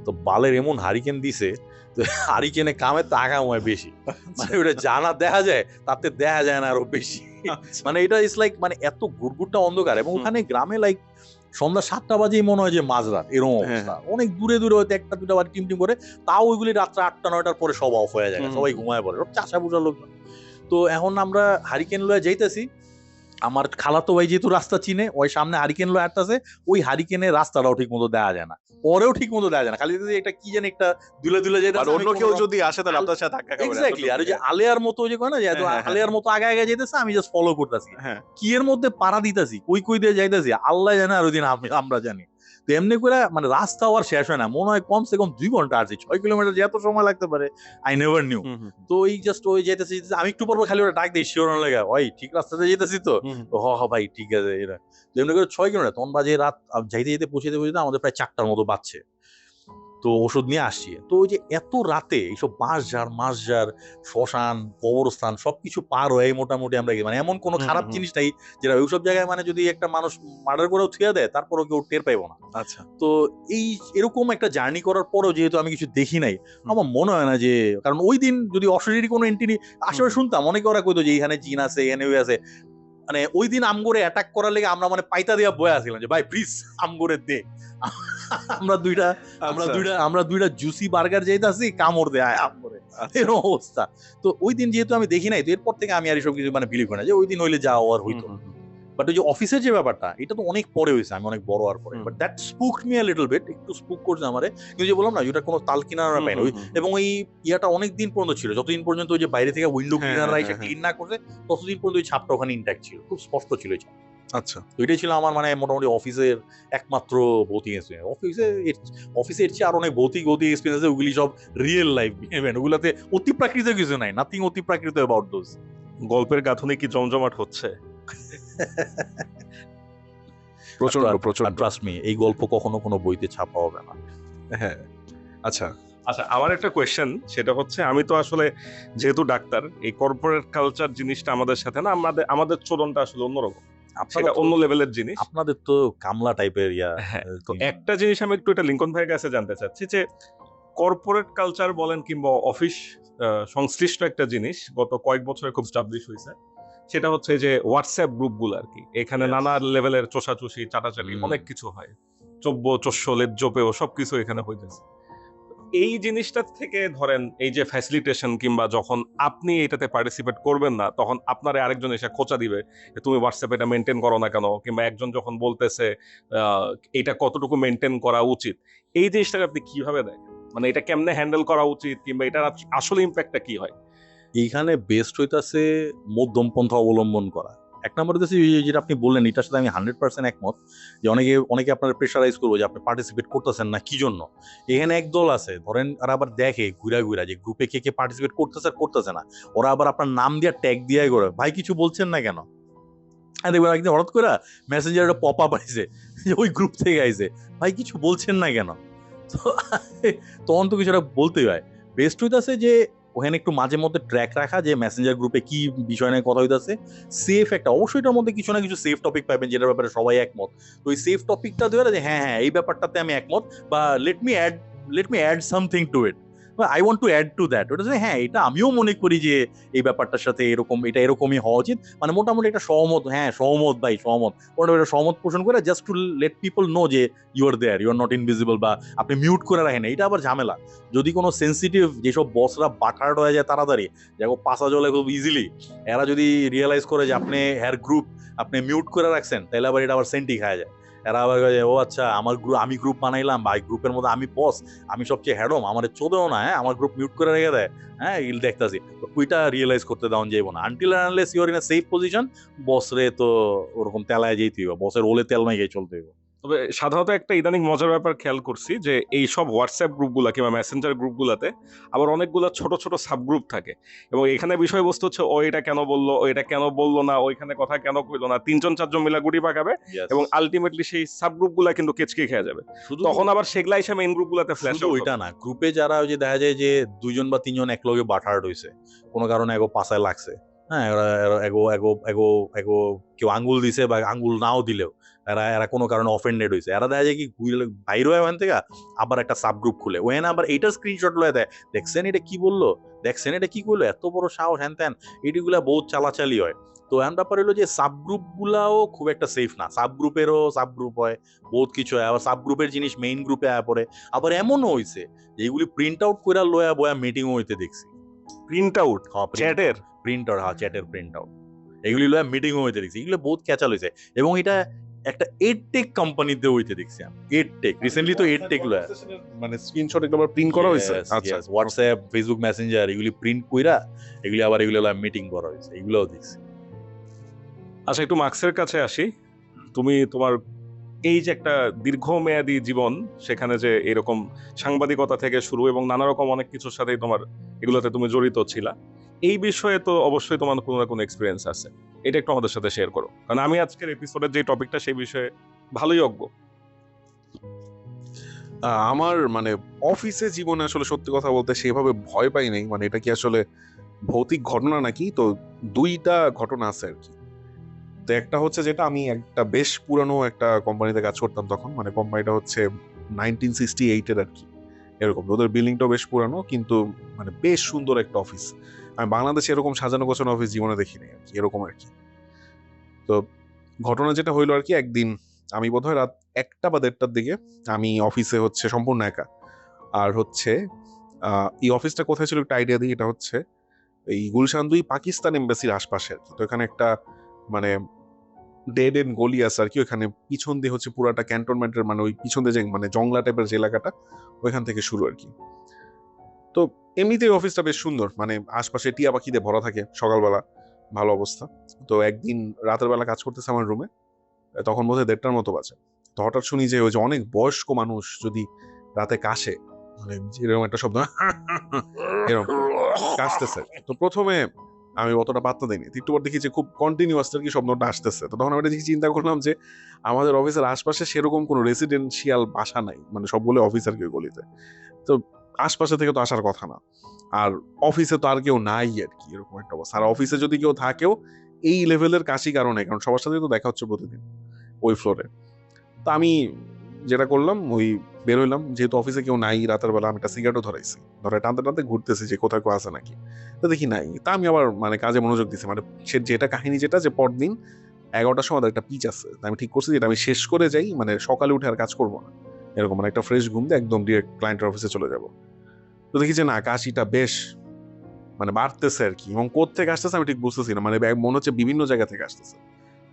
তো বালের এমন হারিকেন দিছে, হারিকেনে কামে টাকা হয় বেশি, মানে ওটা জানা দেখা যায় তাতে দেখা যায় না আরো বেশি। মানে এটা ইস লাইক, মানে এত ঘুরঘুরটা অন্ধকার, এবং ওখানে গ্রামে লাইক সন্ধ্যা 7টা বাজেই মনে হয় যে মাঝরাত, এরকম অবস্থা। অনেক দূরে হয়তো 1টা-2টা বাড়ি টিম করে, তাও ওইগুলি রাত্রে 8টা-9টার পরে সব অফ হয়ে যায়, সবাই ঘুমায় পড়ে, সব চাষা বুঝার লোকজন। তো এখন আমরা হারিকেন লয়ে যাইতেছি, আমার খালাতো ভাই যেহেতু রাস্তা চিনে, ওই সামনে হারিকেন লয়ে আসতেছে, ওই হারিকেনের রাস্তাটাও ঠিক মতো দেওয়া যায় না, পরেও ঠিক মতো দেওয়া যায় না, খালি এটা কি জানি একটা দুলে যেতে, আর অন্য কেউ যদি আসে তাহলে আপনার সাথে ধাক্কা খাবে। এক্স্যাক্টলি। আর ওই যে আলেয়ার মতো যে কয় না, যে আলেয়ার মতো আগে যেতেছে, আমি জাস্ট ফলো করতেছি, কি এর মধ্যে পাড়া দিতেছি, কই দিয়ে যাইতেছি আল্লাহ জানে, আর ওই দিন আমরা জানি। তো এমনি করে মানে রাস্তা আর শেষ হয় না, মনে হয় কমসে কম 2 ঘন্টা আসছি, 6 কিলোমিটার যে এত সময় লাগতে পারে আই নেভার নিউ। তো ওই জাস্ট ওই যেতেছি, আমি একটু পর খালি ওরা ডাক দিই শিওর লাগে, ওই ঠিক রাস্তাতে যেতেছি তো, হ ভাই ঠিক আছে। এরা এমনি করে 6 কিলোমিটার, তখন বাজে রাত, যাইতে পৌঁছতে আমাদের প্রায় 4টার মতো বাজছে। তো ওষুধ নিয়ে আসছি। তো ওই যে এত রাতে এইসব মাঝঝাড়, শ্মশান, কবরস্থান সবকিছু পার হয়ে মোটামুটি আমরা, মানে এমন কোনো খারাপ জিনিস নাই যেটা ওইসব জায়গায়, মানে যদি একটা মানুষ মার্ডার করেও থুয়ে দেয় তারপরেও কেউ টের পাইবো না। আচ্ছা, তো এরকম একটা জার্নি করার পরেও যেহেতু আমি কিছু দেখি নাই, আমার মনে হয় না যে, কারণ ওই দিন যদি অশরীরী কোনো এন্টিটি আশেপাশে শুনতাম, অনেকে ওরা কইতো যে এখানে জিন আছে, এখানে ওই আছে, মানে ওই দিন আমগরে অ্যাটাক করার লেগে আমরা মানে পাইতা দিয়া বয়ে আসছিলাম যে ভাই প্লিজ আমগরে দে, আমরা দুইটা আচ্ছা, আমরা দুইটা জুসি বার্গার যাইতাছি, কামড় দেয় আম করে, আচ্ছা। এরকম অবস্থা। তো ওই দিন যেহেতু আমি দেখি নাই, তো এরপর থেকে আমি আর এসব কিছু মানে বিলিভ করি না যে ওই দিন হইলে যা হওয়ার হইতো। হুম, হুম, হুম। বাট ওই যে অফিসের যে ব্যাপারটা, এটা তো অনেক পরে হয়েছে, আমি অনেক বড় হওয়ার পরে। Hmm. But that spooked me a little bit, একটু স্পুক করছে আমারে। কিন্তু যে বললাম না, যেটা কোনো তাল কিনারা হুম, পাই না। হুম, ওই হুম। এবং ওই ইয়াটা অনেক দিন পর্যন্ত ছিল, যতদিন পর্যন্ত ওই যে বাইরে থেকে উইন্ডো হ্যাঁ, ক্লিনাররা হ্যাঁ, এসে হ্যাঁ, ক্লিন না করছে, ততদিন পর্যন্ত ওই ছাপটা ওখানে ইনট্যাক্ট ছিল, খুব স্পষ্ট ছিল ওই ছাপ। আচ্ছা। তো এটাই ছিল আমার মানে মোটামুটি অফিসের একমাত্র ভৌতিক এক্সপিরিয়েন্স। অফিসের চেয়ে আর অনেক ভৌতিক এক্সপিরিয়েন্স আছে, ওগুলি সব রিয়েল লাইফ ইভেন্ট, ওগুলাতে অতি প্রাকৃত কিছু নাই, নাথিং অতি প্রাকৃত অ্যাবাউট দোজ। গল্পের গাঁথুনি কি জমজমাট হচ্ছে? প্রচন্ড, আর প্রচন্ড। ট্রাস্ট মি, এই গল্প কখনো কোনো বইতে ছাপা হবে না। হ্যাঁ, আচ্ছা। আচ্ছা, আমার একটা কোয়েশ্চেন, সেটা হচ্ছে আমি তো আসলে যেহেতু ডাক্তার, এই কর্পোরেট কালচার জিনিসটা আমাদের সাথে না, আমাদের চলনটা আসলে অন্যরকম, সেটা অন্য লেভেলের জিনিস। আপনাদের তো কামলা টাইপের ইয়া। হ্যাঁ, তো একটা জিনিস আমি একটু এটা লিঙ্কন ভাইয়ের কাছে জানতে চাচ্ছি যে কর্পোরেট কালচার বলেন কিংবা অফিস সংশ্লিষ্ট একটা জিনিস গত কয়েক বছরে খুব স্টাবলিশ হয়েছে, সেটা হচ্ছে যে হোয়াটসঅ্যাপ গ্রুপগুলো আর কি। এখানে Yes. নানা লেভেলের চোষাচুষি চাটাচাটি অনেক কিছু হয়, চব্য চস্য লেজ্জপেও সবকিছু এখানে হইতেছে। এই জিনিসটা থেকে ধরেন এই যে ফ্যাসিলিটেশন কিংবা যখন আপনি এটাতে পার্টিসিপেট করবেন না, তখন আপনার আরেকজন এসে খোঁচা দিবে যে তুমি হোয়াটসঅ্যাপ এটা মেনটেন করো না কেন, কিংবা একজন যখন বলতেছে এটা কতটুকু মেনটেন করা উচিত, এই জিনিসটাকে আপনি কিভাবে দেখেন? মানে এটা কেমনে হ্যান্ডেল করা উচিত, কিংবা এটার আসলে ইম্প্যাক্টটা কি হয়? এইখানে বেস্ট হইতাছে মধ্যম পন্থা অবলম্বন করা। এক নম্বর হচ্ছে যেটা আপনি বললেন, এটার সাথে আমি 100% একমত, যে অনেকে আপনার প্রেশারাইজ করবো যে আপনি পার্টিসিপেট করতেছেন না কি জন্য। এখানে এক দল আছে ধরেন, আর আবার দেখে ঘুরা যে গ্রুপে কে পার্টিসিপেট করতেছে আর করতেছে না, ওরা আবার আপনার নাম দিয়ে ট্যাগ দিয়ে করে, ভাই কিছু বলছেন না কেন। হ্যাঁ, দেখবেন একদিন হঠাৎ করে মেসেঞ্জার একটা পপ আপ আইছে যে ওই গ্রুপ থেকে আইছে, ভাই কিছু বলছেন না কেন। তো তখন তো কিছুটা বলতেই হয়। বেস্ট হইতাছে যে ওখানে একটু মাঝে মধ্যে ট্র্যাক রাখা, যে মেসেঞ্জার গ্রুপে কি বিষয় নিয়ে কথা হইতাছে, সেফ একটা, অবশ্যই এটার মধ্যে কিছু না কিছু সেফ টপিক পাবেন যেটার ব্যাপারে সবাই একমত। তো ওই সেফ টপিকটা দেওয়া যে হ্যাঁ এই ব্যাপারটাতে আমি একমত, বা let me add something to it, I want to add to that, ওটা যে হ্যাঁ এটা আমিও মনে করি যে এই ব্যাপারটার সাথে এটা এরকমই হওয়া উচিত, মানে মোটামুটি একটা সহমত, হ্যাঁ সহমত ভাই সহমত, ওটা সহমত পোষণ করে, just to let people know যে you are there, you are not invisible, বা আপনি মিউট করে রাখেন, এটা আবার ঝামেলা। যদি কোনো সেন্সিটিভ যেসব বসরা বাটার্ড হয়ে যায় তাড়াতাড়ি, দেখো পাশা জলে খুব ইজিলি, এরা যদি রিয়েলাইজ করে যে আপনি হেয়ার গ্রুপ আপনি মিউট করে রাখছেন, তাহলে আবার এটা আবার সেন্টি খাওয়া যায়। এরা আবার ও আচ্ছা আমি গ্রুপ বানাইলাম, বা গ্রুপের মধ্যে আমি বস, আমি সবচেয়ে হ্যাডম, আমার চোদেও না, হ্যাঁ আমার গ্রুপ মিউট করে রেখে দেয়, হ্যাঁ ইল দেখতাছি। ওইটা রিয়েলাইজ করতে দেওয়া যাইব না until unless you are in a safe position. বসরে তো ওরকম তেলায় যেতে হইব, বসের ওলে তেল মাইকে চলতে হইব। তবে সাধারণত একটা ইদানিং মজার ব্যাপার খেয়াল করছি যে এই সব হোয়াটসঅ্যাপ গ্রুপগুলা কিংবা মেসেঞ্জার গ্রুপগুলাতে আবার অনেকগুলো ছোট ছোট সাবগ্রুপ থাকে, এবং এখানে বিষয়বস্তু হচ্ছে ও এটা কেন বললো, ও এটা কেন বললো না, ওইখানে কথা কেন কইলো না, 3-4জন মিলা গুটি পাকাবে, এবং আলটিমেটলি সেই সাবগ্রুপগুলা কিন্তু কেচকে খেয়ে যাবে। শুধু তখন আবার সেগুলা এসে মেইন গ্রুপগুলাতে ফ্ল্যাশ শুধু ওইটা না, গ্রুপে যারা ওই যে দেখা যায় যে 2জন বা 3জন একলগে বাটার্ড হইছে, কোনো কারণে এগো পাছায় লাগছে, হ্যাঁ এগো কেউ আঙ্গুল দিছে বা আঙ্গুল নাও দিলেও এরা কোনো কারণে অফেন্ডেড হইছে, এরা দেখা যায় কি বাইরে হয় ওখান থেকে, আবার একটা সাবগ্রুপ খুলে ওখানে আবার এইটার স্ক্রিনশট লয়ে দেয়, দেখছেন এটা কি বললো, দেখছেন এটা কি করলো, এত বড় সাহস হ্যান ত্যান, এইগুলা বহুত চালাচালি হয়। তো এমন ব্যাপার হলো যে সাবগ্রুপ গুলাও খুব একটা সেফ না, সাবগ্রুপেরও সাবগ্রুপ হয়, বহুত কিছু হয়, আবার সাবগ্রুপের জিনিস মেইন গ্রুপে আয়া পড়ে। আবার এমনও হইছে যে এগুলি প্রিন্ট আউট করে লয়া বয়া মিটিংও হইতে দেখছি, প্রিন্ট আউট চ্যাটের চ্যাটের প্রিন্ট আউট, এগুলি লয়া মিটিংও হইতে দেখছি, এগুলো বহুত ক্যাচাল হয়েছে। এবং এটা একটা এডটেক কোম্পানিতে হইতে দেখছি আমি, এডটেক রিসেন্টলি তো এডটেক লয়া মানে স্ক্রিনশট এগুলো প্রিন্ট করা হয়েছে। আচ্ছা, হোয়াটসঅ্যাপ ফেসবুক মেসেঞ্জার এগুলি প্রিন্ট কইরা এগুলি আবার এগুলো মিটিং করা হয়েছে, এগুলোও দেখছি। আচ্ছা, একটু মার্কসের কাছে আসি। তুমি তোমার এই যে একটা দীর্ঘমেয়াদী জীবন, সেখানে যে এরকম সাংবাদিকতা থেকে শুরু এবং নানা রকম অনেক কিছুর সাথেই তোমার এগুলোতে তুমি জড়িত ছিলা, এই বিষয়ে তো অবশ্যই তোমার কোনো না কোনো এক্সপিরিয়েন্স আছে, এটা একটু আমাদের সাথে শেয়ার করো, কারণ আমি আজকের এপিসোডের যে টপিকটা সেই বিষয়ে ভালোই অজ্ঞ। আমার মানে অফিসে জীবনে আসলে সত্যি কথা বলতে সেভাবে ভয় পাই নাই, মানে এটা কি আসলে ভৌতিক ঘটনা নাকি, তো দুইটা ঘটনা আছে আর কি। তো একটা হচ্ছে যেটা আমি একটা বেশ পুরানো একটা কোম্পানিতে কাজ করতাম তখন, মানে কোম্পানিটা হচ্ছে 1968-এর আর কি, এরকম ওদের বিল্ডিংটাও বেশ পুরানো, কিন্তু মানে বেশ সুন্দর একটা অফিস। আমি বাংলাদেশে এরকম সাজানো গোছানো অফিস জীবনে দেখিনি আর কি, এরকম আর কি। তো ঘটনা যেটা হইলো আর কি, একদিন আমি বোধহয় রাত 1টা বা 1:30টার দিকে আমি অফিসে হচ্ছে সম্পূর্ণ একা। আর হচ্ছে এই অফিসটা কোথায় ছিল একটা আইডিয়া দিই। এটা হচ্ছে এই গুলশান 2 পাকিস্তান এমবাসির আশপাশে আর কি। তো এখানে একটা মানে ডেড এন্ড গলি আছে আর কি। ওখানে পিছন দিয়ে হচ্ছে পুরাটা ক্যান্টনমেন্টের মানে ওই পিছন দিয়ে যে মানে জংলা টাইপের যে এলাকাটা ওইখান থেকে শুরু আর কি। তো এমনিতেই অফিসটা বেশ সুন্দর, মানে আশপাশে টিয়া পাখি দিয়ে ভরা থাকে। সকালবেলা ভালো অবস্থা। তো একদিন রাতের বেলা কাজ করতেছে আমার রুমে, তখন বোধহয় 1:30টার মতো বাজে। তো হঠাৎ শুনি যে ওই যে অনেক বয়স্ক মানুষ যদি রাতে কাশে, মানে এরকম একটা শব্দ এরকম কাশতেছে। তো প্রথমে আমি অতটা পাত্তা দিইনি, তো একটু পর দেখি যে খুব কন্টিনিউয়াস আর কি শব্দটা আসতেছে। তো তখন আমি দেখি চিন্তা করলাম যে আমাদের অফিসের আশপাশে সেরকম কোনো রেসিডেন্সিয়াল বাসা নাই, মানে সবগুলো অফিস আর কি ওই গলিতে। তো আশপাশে থেকে তো আসার কথা না, আর অফিসে তো আর কেউ নাই আর কি, এরকম একটা অবস্থা। আর অফিসে যদি কেউ থাকেও এই লেভেলের কাশি কারণে, কারণ সবার সাথে তো দেখা হচ্ছে প্রতিদিন ওই ফ্লোরে। তো আমি যেটা করলাম ওই বের হইলাম, যেহেতু অফিসে কেউ নাই রাতের বেলা, আমি একটা সিগারেটও ধরাইছি, ধরে টানতে টানতে ঘুরতেছি যে কোথায় কেউ আছে নাকি। তো দেখি নাই। তা আমি আবার মানে কাজে মনোযোগ দিচ্ছি, মানে সে যেটা কাহিনী যেটা যে পরদিন 11টার সময় একটা পিচ আছে, তা আমি ঠিক করছি যেটা আমি শেষ করে যাই, মানে সকালে উঠে আর কাজ করবো না, এরকম মানে একটা ফ্রেশ ঘুম দিয়ে একদম ডিরেক্ট ক্লায়েন্টের অফিসে চলে যাব। তো দেখি যে না, কাশিটা বেশ মানে বাড়তেছে আর কি, এবং কোত্থেকে আসতেছে আমি ঠিক বুঝতেছি না, মানে মনে হচ্ছে বিভিন্ন জায়গা থেকে আসতেছে।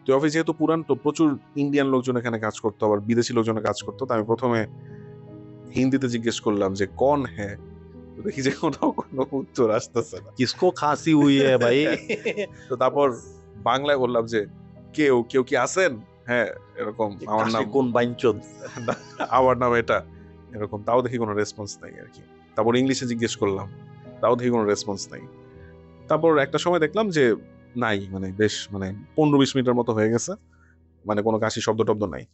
তো অফিস যেহেতু পুরান, তো প্রচুর ইন্ডিয়ান লোকজন এখানে কাজ করতো, আবার বিদেশি লোকজন কাজ করতো। তো আমি প্রথমে হিন্দিতে জিজ্ঞেস করলাম যে কন হ্যাঁ, তো দেখি যে কোনো উত্তর আসতেছে না। কিসকো খাসি হুই হ্যায় ভাই? তো তারপর বাংলায় বললাম যে কেউ কেউ কি আছেন, হ্যাঁ এরকম আমার নাম, কোন বাইনচোদ? আমার নাম এটা, এরকম। তাও দেখি কোনো রেসপন্স নাই আর কি। তারপর ইংলিশে জিজ্ঞেস করলাম, তাও দেখি কোনো রেসপন্স নাই। তারপর একটা সময় দেখলাম যে নাই, মানে বেশ মানে 15-20 মিনিটের মতো হয়ে গেছে, মানে কোনো কাশি শব্দ টব্দ নাই।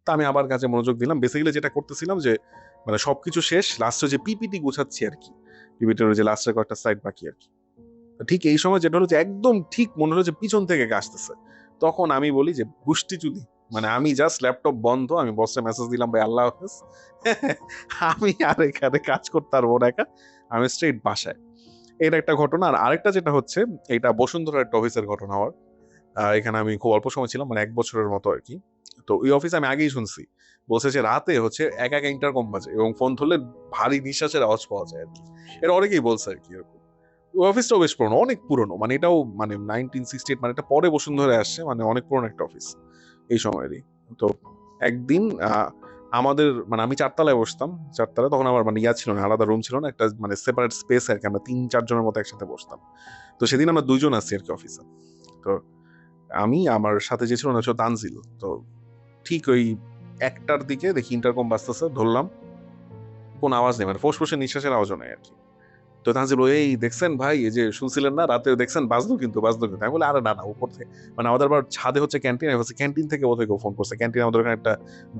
তা আমি আবার কাজে মনোযোগ দিলাম। বেসিক্যালি যেটা করতেছিলাম যে মানে সবকিছু শেষ, লাস্টে যে পিপিটি গুছাচ্ছি আর কি, পিপিটির যে লাস্টের কয়েকটা সাইড বাকি আর কি। ঠিক এই সময় যেটা হলো যে একদম ঠিক মনে হলো যে পিছন থেকে আসতেছে, তখন আমি বলি যে গুষ্টি চুদি, মানে আমি জাস্ট ল্যাপটপ বন্ধ, আমি বসে মেসেজ দিলাম ভাই আল্লাহ হাফেজ, আমি আর এখানে কাজ করতে পারবো না একা, আমি স্ট্রেট বাসায়। এটা একটা ঘটনা। আর আরেকটা যেটা হচ্ছে, এটা বসুন্ধরা একটা অফিসের ঘটনা আমার। এখানে আমি খুব অল্প সময় ছিলাম, মানে 1 বছরের মতো আর কি। তো ওই অফিসে আমি আগেই শুনছি, বলছে যে রাতে হচ্ছে একা একা ইন্টারকম বাজে এবং ফোন ধরলে ভারী নিঃশ্বাসের আওয়াজ পাওয়া যায় আর কি। এটা অনেকেই বলছে আর কি এরকম। ওই অফিসটাও বেশ পুরনো, অনেক পুরনো, মানে এটাও মানে 1968, মানে এটা পরে বসুন্ধরা আসছে, মানে অনেক পুরনো একটা অফিস এই সময়েরই। তো একদিন আমাদের মানে আমি 4 তলায় বসতাম, 4 তলায় তখন আমার মানে ছিল না, আলাদা রুম ছিল না, একটা মানে সেপারেট স্পেস আর কি, আমরা 3-4 জনের মতো একসাথে বসতাম। তো সেদিন আমরা 2 জন আছি আর কি অফিসে। তো আমি আমার সাথে যে ছিল না হচ্ছে তানজিল। তো ঠিক ওই 1টার দিকে দেখি ইন্টারকম বাজতেছে, ধরলাম কোন আওয়াজ নেই, মানে ফোঁস নিঃশ্বাসের আওয়াজও নেই আর কি। তো তানজিল এই দেখছেন ভাই, এই যে শুনছিলেন না রাতে দেখছেন, বাজলো কিন্তু। আমি বলি আরে না না, উপর থেকে, মানে আমাদের আবার ছাদে হচ্ছে ক্যান্টিন, হচ্ছে ক্যান্টিন থেকে বোধহয় কেউ ফোন করছে। ক্যান্টিন আমাদের ওখানে একটা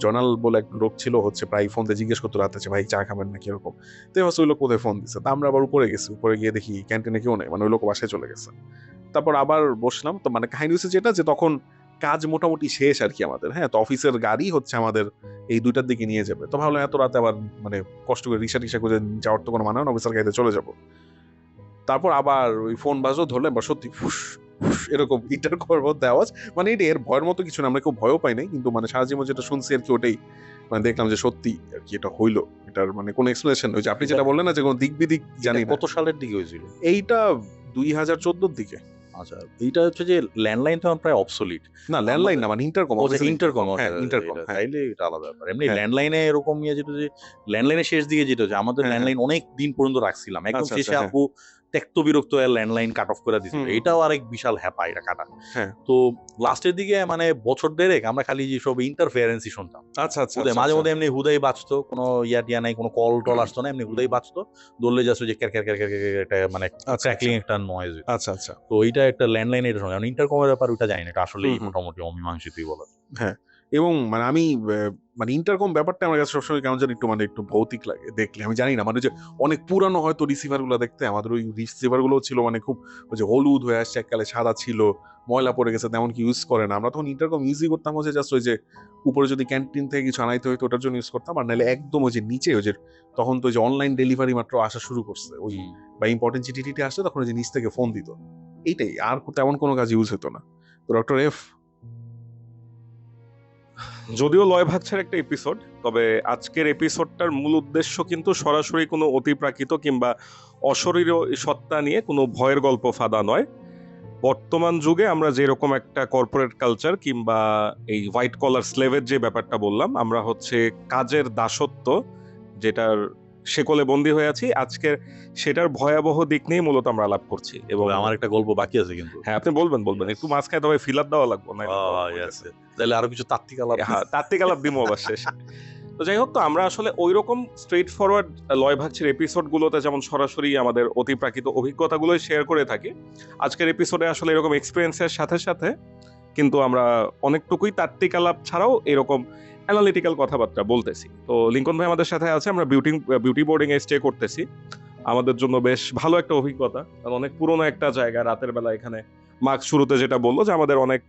জনাল বলে এক লোক ছিল, হচ্ছে প্রায় ফোন দিয়ে জিজ্ঞেস করতো রাতে যে ভাই চা খাবেন নাকি এরকম। তো হচ্ছে ওই লোক কোথায় ফোন দিচ্ছে। তা আমরা আবার উপরে গেছি, উপরে গিয়ে দেখি ক্যান্টিনে কেউ নেই, মানে ওই লোক বাসায় চলে গেছে। তারপর আবার বসলাম। তো মানে কাহিনী হচ্ছে যেটা, যে তখন কাজ মোটামুটি শেষ আর কি আমাদের, হ্যাঁ। তো অফিসের গাড়ি হচ্ছে আমাদের এই 2টার দিকে নিয়ে যাবে। তো ভাবলাম এত রাতে আবার মানে কষ্ট করে রিক্সা করে যাওয়ার তো কোনো মানে হয় না, অফিসের গাড়িতে চলে যাবো। তারপর আবার ওই ফোন বাজলো, ধরলে বা সত্যি ফুস ফুস এরকম ইটার করার মধ্যে আওয়াজ, মানে এটা এর ভয়ের মতো কিছু না, আমরা কেউ ভয়ও পাই নাই, কিন্তু মানে সারা জীবন যেটা শুনছি আর কি ওটাই মানে দেখলাম যে সত্যি আর কি এটা হইলো। এটার মানে কোনো এক্সপ্লেনেশন, ওই যে আপনি যেটা বললেন না যে কোনো দিক বিদিক জানি না। কত সালের দিকে হয়েছিল এইটা 2014-র দিকে। আচ্ছা, এইটা হচ্ছে যে ল্যান্ডলাইন তো প্রায় অবসলিট। না ল্যান্ডলাইন না, মানে ইন্টারকম। ইন্টারকম, হ্যাঁ ইন্টারকম, হ্যাঁ তাইলে এটা আলাদা ব্যাপার। এমনি হ্যাঁ। ল্যান্ডলাইনে এরকম যেটা যে ল্যান্ডলাইনের শেষ দিকে যেটা হচ্ছে, আমাদের হ্যাঁ, ল্যান্ডলাইন অনেক দিন পর্যন্ত রাখছিলাম, একদম আচ্ছা, শেষে আচ্ছা, আপু ত্যক্ত বিরক্ত হয়ে ল্যান্ডলাইন কাট অফ করে দিছিল। হুম। এটাও আরেক বিশাল হ্যাপা এটা কাটা। হ্যাঁ। তো লাস্টের দিকে মানে বছর দেড়েক আমরা খালি যে সব ইন্টারফেরেন্সই শুনতাম। আচ্ছা আচ্ছা হুদাই মাঝে মধ্যে এমনি হুদাই বাজতো, কোনো টিয়া নাই, কোনো কল টল আসতো না, এমনি হুদাই বাজতো, দৌড়লে যাচ্ছে যে car car car car car একটা মানে ক্র্যাকলিং একটা নয়েজ। আচ্ছা আচ্ছা। তো এইটা একটা ল্যান্ডলাইন এটা শোনা, ইন্টারকমের ব্যাপার ওটা জানি না, এটা আসলেই হুম। মোটামুটি অমীমাংসিতই বলা যায়। হ্যাঁ, এবং মানে আমি মানে ইন্টারকম ব্যাপারটা আমার কাছে সবসময় কেমন জানি একটু ভৌতিক লাগে দেখলে। আমি জানি না, মানে যে অনেক পুরানো হয়তো রিসিভার গুলো দেখতে, আমাদের ওই রিসিভার গুলো ছিল মানে খুব ওই যে হলুদ হয়ে আসছে, এককালে সাদা ছিল, ময়লা পড়ে গেছে, তেমন কি ইউজ করে না। আমরা তখন ইন্টারকম ইউজই করতাম হচ্ছে জাস্ট ওই যে উপরে যদি ক্যান্টিন থেকে কিছু আনাইতে হইতো ওটার জন্য ইউজ করতাম, আর নাহলে একদম ওই যে নিচে ওই যে তখন তো ওই যে অনলাইন ডেলিভারি মাত্র আসা শুরু করছে, ওই বা ইম্পর্টেন্ট চিঠি টিটি আসছে তখন ওই যে নিচ থেকে ফোন দিত, এইটাই, আর তেমন কোনো কাজ ইউজ হতো না। তো ডক্টর এফ, যদিও লয় ভাগছের একটা এপিসোড, তবে আজকের এপিসোডটার মূল উদ্দেশ্য কিন্তু সরাসরি কোনো অতিপ্রাকৃত কিংবা অশরীরী সত্তা নিয়ে কোনো ভয়ের গল্প ফাঁদা নয়। বর্তমান যুগে আমরা যেরকম একটা কর্পোরেট কালচার কিংবা এই হোয়াইট কলার স্লেভের যে ব্যাপারটা বললাম, আমরা হচ্ছে কাজের দাসত্ব যেটার শেকলে বন্দী হয়ে আছি, আজকের সেটার ভয়াবহ দিক নিয়ে মূলত আমরা আলাপ করছি। এবং তবে আমার একটা গল্প বাকি আছে কিন্তু। হ্যাঁ, আপনি বলবেন একটু মাঝখানে, তবে ফিলার দেওয়া লাগবে না। Yes, তাহলে আরো কিছু তাত্ত্বিক আলাপ। হ্যাঁ, তাত্ত্বিক আলাপ দিমো আবার শেষে। তো যাই হোক, তো আমরা আসলে ওইরকম স্ট্রেট ফরওয়ার্ড লয় ভাগছের এপিসোড গুলোতে যেমন সরাসরি আমাদের অতিপ্রাকৃত অভিজ্ঞতাগুলো শেয়ার করে থাকি, আজকের এপিসোডে আসলে এরকম এক্সপিরিয়েন্সের সাথে সাথে কিন্তু আমরা অনেকটুকুই তাত্ত্বিক আলাপ ছাড়াও এরকম অ্যানালিটিক্যাল কথাবার্তা বলতেছি। তো লিঙ্কন ভাই আমাদের সাথে আছে, আমরা বিউটি বোর্ডিং এ স্টে করতেছি। আমাদের জন্য বেশ ভালো একটা অভিজ্ঞতা, কারণ অনেক পুরনো একটা জায়গা। রাতের বেলা এখানে মার্ক শুরুতে যেটা বললো যে আমাদের অনেক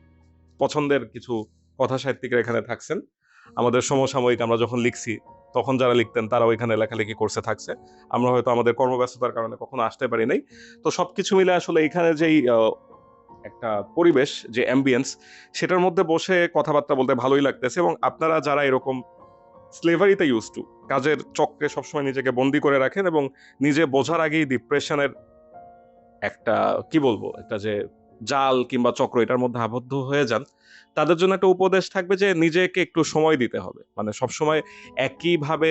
পছন্দের কিছু কথা সাহিত্যিকরা এখানে থাকছেন। আমাদের সমসাময়িক আমরা যখন লিখছি তখন যারা লিখতেন তারাও এখানে লেখালেখি করছে থাকছে। আমরা হয়তো আমাদের কর্মব্যস্ততার কারণে কখনো আসতে পারি নাই। তো সবকিছু মিলে আসলে এখানে যেই একটা পরিবেশ, যে অ্যাম্বিয়েন্স, সেটার মধ্যে বসে কথাবার্তা বলতে ভালোই লাগতেছে। এবং আপনারা যারা এরকম স্লেভারিতে ইউজ টু, কাজের চক্রে সবসময় নিজেকে বন্দি করে রাখেন এবং নিজে বোঝার আগেই ডিপ্রেশনের একটা কি বলবো, একটা যে জাল কিংবা চক্র, এটার মধ্যে আবদ্ধ হয়ে যান, তাদের জন্য একটা উপদেশ থাকবে যে নিজেকে একটু সময় দিতে হবে। মানে সবসময় একইভাবে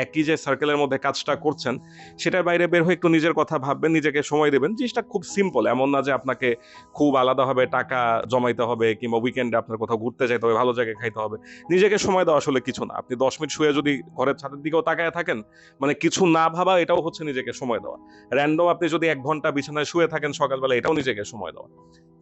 একই যে সার্কেলের মধ্যে কাজটা করছেন সেটার বাইরে বের হয়ে একটু নিজের কথা ভাববেন, নিজেকে সময় দেবেন। জিনিসটা খুব সিম্পল, এমন না যে আপনাকে খুব আলাদাভাবে টাকা জমাইতে হবে কিংবা উইকেন্ডে আপনার কোথাও ঘুরতে যেতে হবে, ভালো জায়গায় খাইতে হবে। নিজেকে সময় দেওয়া আসলে কিছু না। আপনি 10 মিনিট শুয়ে যদি ঘরের ছাদের দিকেও তাকায় থাকেন, মানে কিছু না ভাবা, এটাও হচ্ছে নিজেকে সময় দেওয়া। র্যান্ডম আপনি যদি 1 ঘন্টা বিছানায় শুয়ে থাকেন সকালবেলা, এটাও নিজেকে সময় দেওয়া।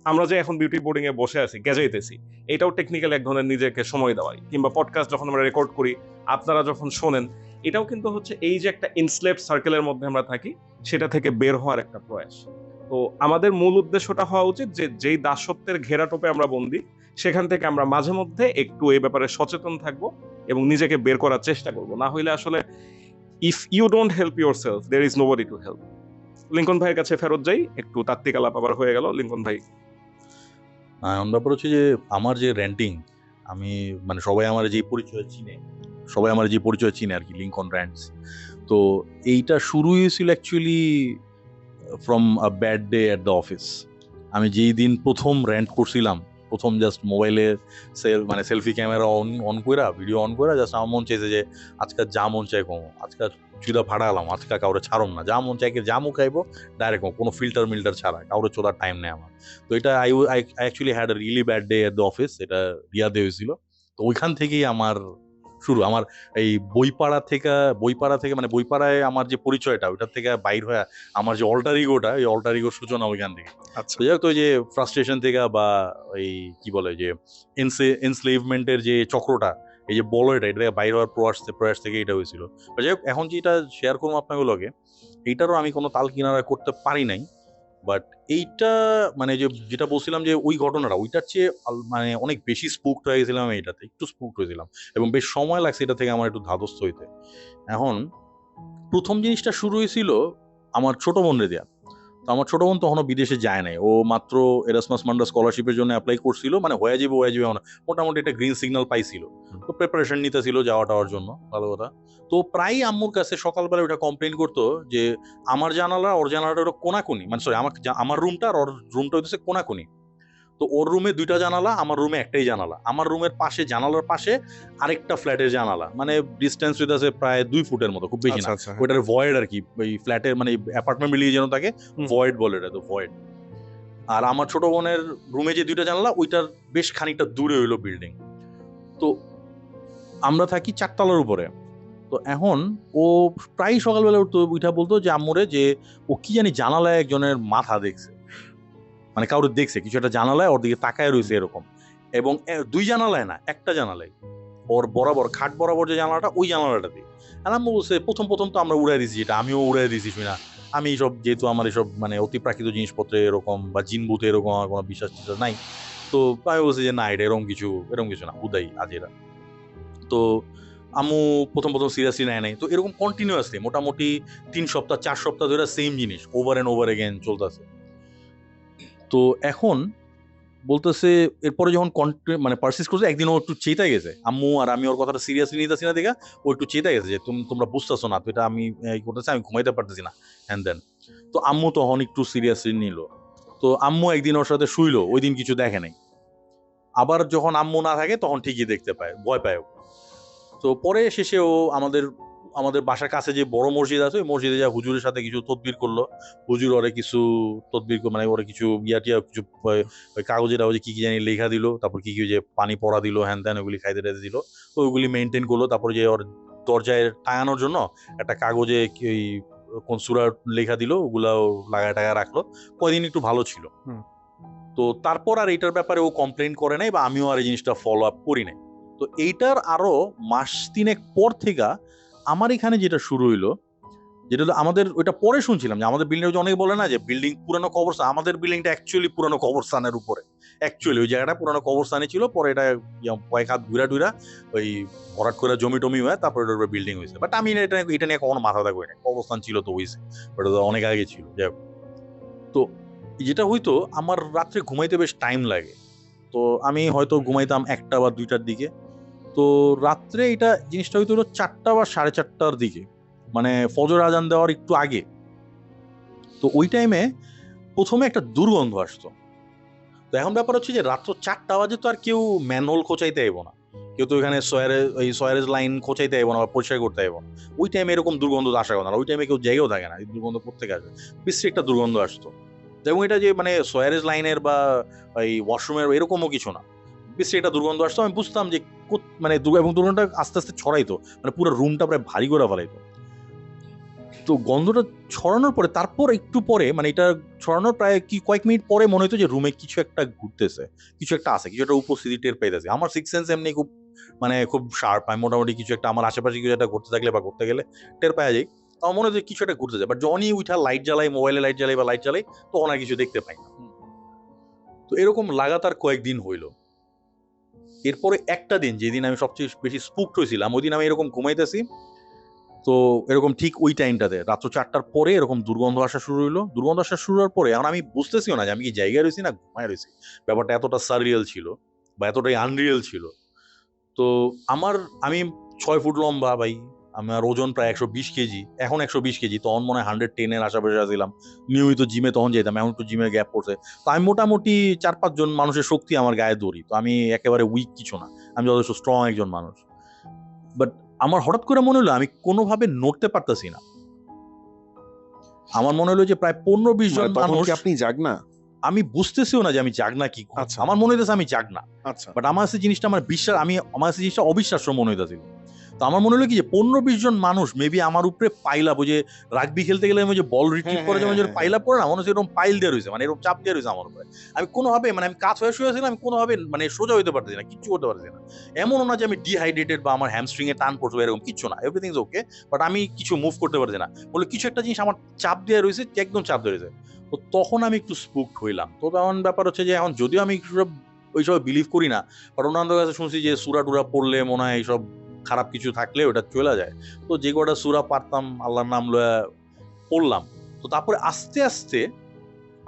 আমরা যে এখন বিউটি বোর্ডিং এ বসে আছি, গেজাইতেছি, এটাও টেকনিক্যাল এক ধরনের নিজেকে সময় দেওয়াই। কিংবা পডকাস্ট যখন আমরা রেকর্ড করি, আপনারা যখন শোনেন, এটাও কিন্তু হচ্ছে এই যে একটা ইনস্লেভ সার্কেলের মধ্যে আমরা থাকি, সেটা থেকে বের হওয়ার একটা প্রয়াস। তো আমাদের মূল উদ্দেশ্যটা হওয়া উচিত যে যেই দাসত্বের ঘেরাটোপে আমরা বন্দি, সেখান থেকে আমরা মাঝে মধ্যে একটু এই ব্যাপারে সচেতন থাকবো এবং নিজেকে বের করার চেষ্টা করব। না হইলে আসলে if you don't help yourself, there is nobody to help. Lincoln ভাইয়ের কাছে ফেরত যাই, একটু তাত্ত্বিক আলাপ আবার হয়ে গেল। লিঙ্কন ভাই, ব্যাপার হচ্ছে যে আমার যে র্যান্টিং, আমি মানে সবাই আমার যে পরিচয় চিনে আর কি, লিঙ্কন র্যান্টস। তো এইটা শুরু হয়েছিল actually from a bad day at the office. আমি যেই দিন প্রথম র্যান্ট করছিলাম, প্রথম জাস্ট মোবাইলে সেলফি ক্যামেরা অন কইরা, ভিডিও অন কইরা জাস্ট আমার মন চাইছে যে আজকে যা মন চাই কমো, আজকে চুদা ফাড়ালাম, আজকে কাউরে ছাড়ম না, যা মন চাই জামু খাইবো ডাইরেক্ট, কোনো ফিল্টার ছাড়া, কাউরে চোদার টাইম নেই আমার। তো এটা I actually had a really bad day at the office. এটা রিয়াদে হয়েছিল। তো ওইখান থেকেই আমার শুরু। আমার এই বইপাড়া থেকে মানে বইপাড়ায় আমার যে পরিচয়টা, ওইটার থেকে বাইর হয়ে আমার যে অল্টার ইগোটা, এই অল্টার ইগোর সূচনা ওইখান থেকে। আচ্ছা, তো যাই হোক, তো ওই যে ফ্রাস্ট্রেশন থেকে বা এই কি বলে যে এনস্লেভমেন্টের যে চক্রটা, এই যে বলয়টা, এটা বাইর হওয়ার প্রয়াস থেকে এটা হয়েছিল। যাই হোক, এখন যেটা শেয়ার করবো আপনাকে লগে, এইটারও আমি কোনো তাল কিনারা করতে পারি নাই। বাট এইটা মানে যেটা বলছিলাম যে ওই ঘটনাটা, ওইটার চেয়ে মানে অনেক বেশি স্পুকড হয়ে গেছিলাম এইটাতে, একটু স্পুকড হয়েছিলাম এবং বেশ সময় লাগছে এটা থেকে আমার একটু ধাতস্থ হইতে। এখন প্রথম জিনিসটা শুরু হয়েছিল আমার ছোট বোনরে দেয়া। তো আমার ছোট বোন তখনও বিদেশে যায় নাই, ও মাত্র এরাসমাস মান্ডা স্কলারশিপের জন্য অ্যাপ্লাই করছিল, মানে হয়ে যাবে মোটামুটি একটা গ্রিন সিগন্যাল পাইছিল। তো প্রিপারেশন নিতেছিল যাওয়া টাওয়ার জন্য, ভালো কথা। তো প্রায় আম্মুর কাছে সকালবেলা ওটা কমপ্লেন করতো যে আমার জানালা ওর জানালাটা ওটা কোনাকুনি, মানে সরি আমার রুমটা আর ওর রুমটা হইতেছে কোনাকুনি। তো ওর রুমে 2টা জানালা, আমার রুমে একটাই জানালা। আমার রুমের পাশে, জানালার পাশে আরেকটা ফ্ল্যাটের জানালা, মানে ডিস্টেন্স হইতেছে প্রায় 2 ফুটের মতো, খুব বেশি না। আচ্ছা, ওইটার ভয়েড আর কি, ওই ফ্ল্যাটের মানে অ্যাপার্টমেন্ট মিলিয়ে যেন থাকে, ভয়েড বলে এটা, তো ভয়েড। আর আমার ছোট বোনের রুমে যে 2টা জানালা, ওইটার বেশ খানিকটা দূরে হইলো বিল্ডিং। তো আমরা থাকি 4 তলার উপরে। তো এখন ও প্রায় সকালবেলা উঠতো, উঠা বলতো যে আম্মুরে যে ও কি জানি জানালায় একজনের মাথা দেখছে, মানে কাউরে দেখছে, কিছু একটা জানালায় ওর দিকে তাকায় রয়েছে এরকম। এবং 2 জানালায় না, একটা জানালায়, ওর বরাবর খাট বরাবর যে জানালাটা, ওই জানালাটা দিয়ে। আর আম্মু বলছে প্রথম তো আমরা উড়াই দিয়েছি, এটা আমিও উড়াই দিয়েছি শুনা। আমি এইসব, যেহেতু আমার এসব মানে অতিপ্রাকৃত জিনিসপত্রে এরকম বা জিনভূতে এরকম আমার কোনো বিশ্বাস নাই, তো আমি বলছি যে না, এটা এরকম কিছু না, উদাই আজেরা। তো আম্মু প্রথম সিরিয়াসলি নেয় নাই। তো এরকম কন্টিনিউয়াসলি মোটামুটি 3 সপ্তাহ 4 সপ্তাহ ধরে সেম জিনিস ওভার অ্যান্ড ওভার এগেন চলতেছে। তো এখন বলতেছে এরপরে যখন মানে পারসিস্ট করছে, একদিন ও একটু চেতে গেছে, আম্মু আর আমি ওর কথাটা সিরিয়াসলি নিতেছি না দেখা ও একটু চেতে গেছে যে তোমরা বুঝতেছো না, তো এটা আমি এই করতেছি, আমি ঘুমাইতে পারতেছি না হ্যান দেন। তো আম্মু তখন একটু সিরিয়াসলি নিল। তো আম্মু একদিন ওর সাথে শুইলো, ওই দিন কিছু দেখে নাই। আবার যখন আম্মু না থাকে তখন ঠিকই দেখতে পায়, ভয় পায় ও। তো পরে শেষে ও আমাদের আমাদের বাসার কাছে যে বড় মসজিদ আছে ওই মসজিদে যা হুজুরের সাথে কিছু তদবির করলো। হুজুর ওরে কিছু তদবির মানে ওরে কিছু টিয়া কিছু ওই কাগজে টাগজে কি কি জানি লেখা দিল, তারপর কি কি যে পানি পড়া দিল হ্যান ত্যান, ওগুলি খাইতে টাইতে দিল। তো ওইগুলি মেনটেন করলো। তারপর যে ওর দরজায় টাঙানোর জন্য একটা কাগজে ওই কোন সূরার লেখা দিল, ওগুলাও লাগায় টাগায় রাখলো। কয়দিন একটু ভালো ছিল। তো তারপর আর এইটার ব্যাপারে ও কমপ্লেন করে নাই বা আমিও আর এই জিনিসটা ফলো আপ করি নাই। তো এইটার আরো মাস 3 পর থেকে আমার এখানে যেটা শুরু হইলো, যেটা হলো আমাদের ওইটা পরে শুনছিলাম যে আমাদের বিল্ডিং, অনেকে বলে না যে বিল্ডিং পুরানো কবরস্থান, আমাদের বিল্ডিংটা অ্যাকচুয়ালি পুরানো কবরস্থানের উপরে। অ্যাকচুয়ালি ওই জায়গাটা পুরানো কবরস্থানে ছিল, পরে এটা কয়েক হাত ঘুরা টুরা ওই ভরাট করে জমি টমি হয়, তারপরে এটার উপরে বিল্ডিং হয়েছে। বাট আমি এটা নিয়ে কখনো মাথা থাকবে না, কবরস্থান ছিল তো হয়েছে, ওটা তো অনেক আগে ছিল। যাই হোক, তো যেটা হইতো আমার রাত্রে ঘুমাইতে বেশ টাইম লাগে। তো আমি হয়তো ঘুমাইতাম 1টা বা 2টার দিকে। তো রাত্রে এটা জিনিসটা হইতো 4টা বা 4:30টার দিকে, মানে ফজর আজান দেওয়ার একটু আগে। তো ওই টাইমে প্রথমে একটা দুর্গন্ধ আসতো। তো এখন ব্যাপার হচ্ছে যে রাত্র 4টা বাজে তো আর কেউ ম্যানহোল খোঁচাইতে আইব না, কেউ তো এখানে সয়ারেজ লাইন খোঁচাইতে আইব না বা পরিষ্কার করতে আইব না। ওই টাইমে এরকম দুর্গন্ধ আসার কথা না, ওই টাইমে কেউ জায়গাও থাকে না, এই দুর্গন্ধ কোত্থেকে আসবে? বিশ্রী একটা দুর্গন্ধ আসতো। এবং এটা যে মানে সয়ারেজ লাইনের বা এই ওয়াশরুমের এরকমও কিছু না, বিশ্রী একটা দুর্গন্ধ আসতো। আমি বুঝতাম যে মানে এবং দুর্গন্ধটা আস্তে আস্তে ছড়াইতো, মানে পুরো রুমটা প্রায় ভারী করে ফেলাইতো। তো গন্ধটা ছড়ানোর পরে তারপর একটু পরে, মানে এটা ছড়ানোর প্রায় কয়েক মিনিট পরে মনে হতো যে রুমে কিছু একটা ঘুরতেছে, কিছু একটা আছে, কিছু একটা উপস্থিতি টের পাইতেছে। আমার সিক্স সেন্স এমনি খুব মানে খুব শার্প, আমি মোটামুটি কিছু একটা আমার আশেপাশে কিছু একটা ঘুরতে থাকলে বা করতে গেলে টের পাওয়া যায়। আমার মনে হচ্ছে কিছু একটা ঘুরতেছে, বাট যখনই উঠা লাইট জ্বালাই, মোবাইলে লাইট জ্বালাই বা লাইট জ্বালাই, তখন আর কিছু দেখতে পাই না। তো এরকম লাগাতার কয়েকদিন হইলো। এরপরে একটা দিন, যেদিন আমি সবচেয়ে বেশি স্পুকড হয়েছিলাম, ওই দিন আমি এরকম ঘুমাইতেছি। তো এরকম ঠিক ওই টাইমটাতে রাত্র 4টার পরে এরকম দুর্গন্ধ আসা শুরু হইলো। দুর্গন্ধ আসা শুরু হওয়ার পরে এখন আমি বুঝতেছিও না যে আমি কি জায়গায় রয়েছি না ঘুমায় রয়েছি। ব্যাপারটা এতটা সাররিয়াল ছিল বা এতটাই আনরিয়েল ছিল। তো আমি 6 ফুট লম্বা ভাই, আমার ওজন প্রায় 120 কেজি, এখন 120 কেজি, তখন মনে হয় 110-এর আশেপাশে ছিলাম। নিয়মিত জিমে তখন যেতাম, এখন একটু জিমে গ্যাপ পড়ছে। তো আমি মোটামুটি 4-5 জন মানুষের শক্তি আমার গায়ে দৌড়ি, তো আমি একেবারে উইক কিছু না, আমি যথেষ্ট স্ট্রং একজন মানুষ। বাট আমার হঠাৎ করে মনে হলো আমি কোনোভাবে নড়তে পারতেছি না। আমার মনে হলো যে প্রায় 15-20 জন তখন মানুষ। কি আপনি জাগনা? আমি বুঝতেছিও না যে আমি জাগনা কি। আচ্ছা। আমার মনে হইতেছে আমি জাগনা, আচ্ছা, বাট আমার কাছে জিনিসটা আমার কাছে জিনিসটা অবিশ্বাস্য মনে হইতেছিল। তো আমার মনে হলো কি যে 15-20 জন মানুষ মেবি আমার উপরে পাইলা, ওই যে রাগবি খেলতে গেলে ওই যে বল রিট্রিভ করে যেমন পাইলা পড়ে না, মনে হচ্ছে এরকম পাইল দিয়ে রয়েছে, মানে এরকম চাপ দিয়ে রয়েছে আমার উপরে। আমি কোনোভাবে মানে আমি কাজ হয়ে শুয়েছিলাম, আমি কোনোভাবে মানে সোজা হইতে পারতেছি না, কিচ্ছু করতে পারতেছি না। এমনও না যে আমি ডিহাইড্রেটেড বা আমার হ্যামস্ট্রিং এ টান পড়ছে, এরকম কিচ্ছু না, এভরিথিং ইজ ওকে, বাট আমি কিছু মুভ করতে পারছি না। বলে কিছু একটা জিনিস আমার চাপ দিয়ে রয়েছে, একদম চাপ দিয়ে রয়েছে। তো তখন আমি একটু স্পুকড হইলাম। তো তখন ব্যাপার হচ্ছে যে এখন যদিও আমি ওইসব বিলিভ করি না, বাট ওনাদের কাছে শুনছি যে সূরা টুরা পড়লে মনে হয় এইসব খারাপ কিছু থাকলে ওটা চলে যায়। তো যে কটা সূরা পারতাম আল্লাহর নাম লয়া পড়লাম। তো তারপরে আস্তে আস্তে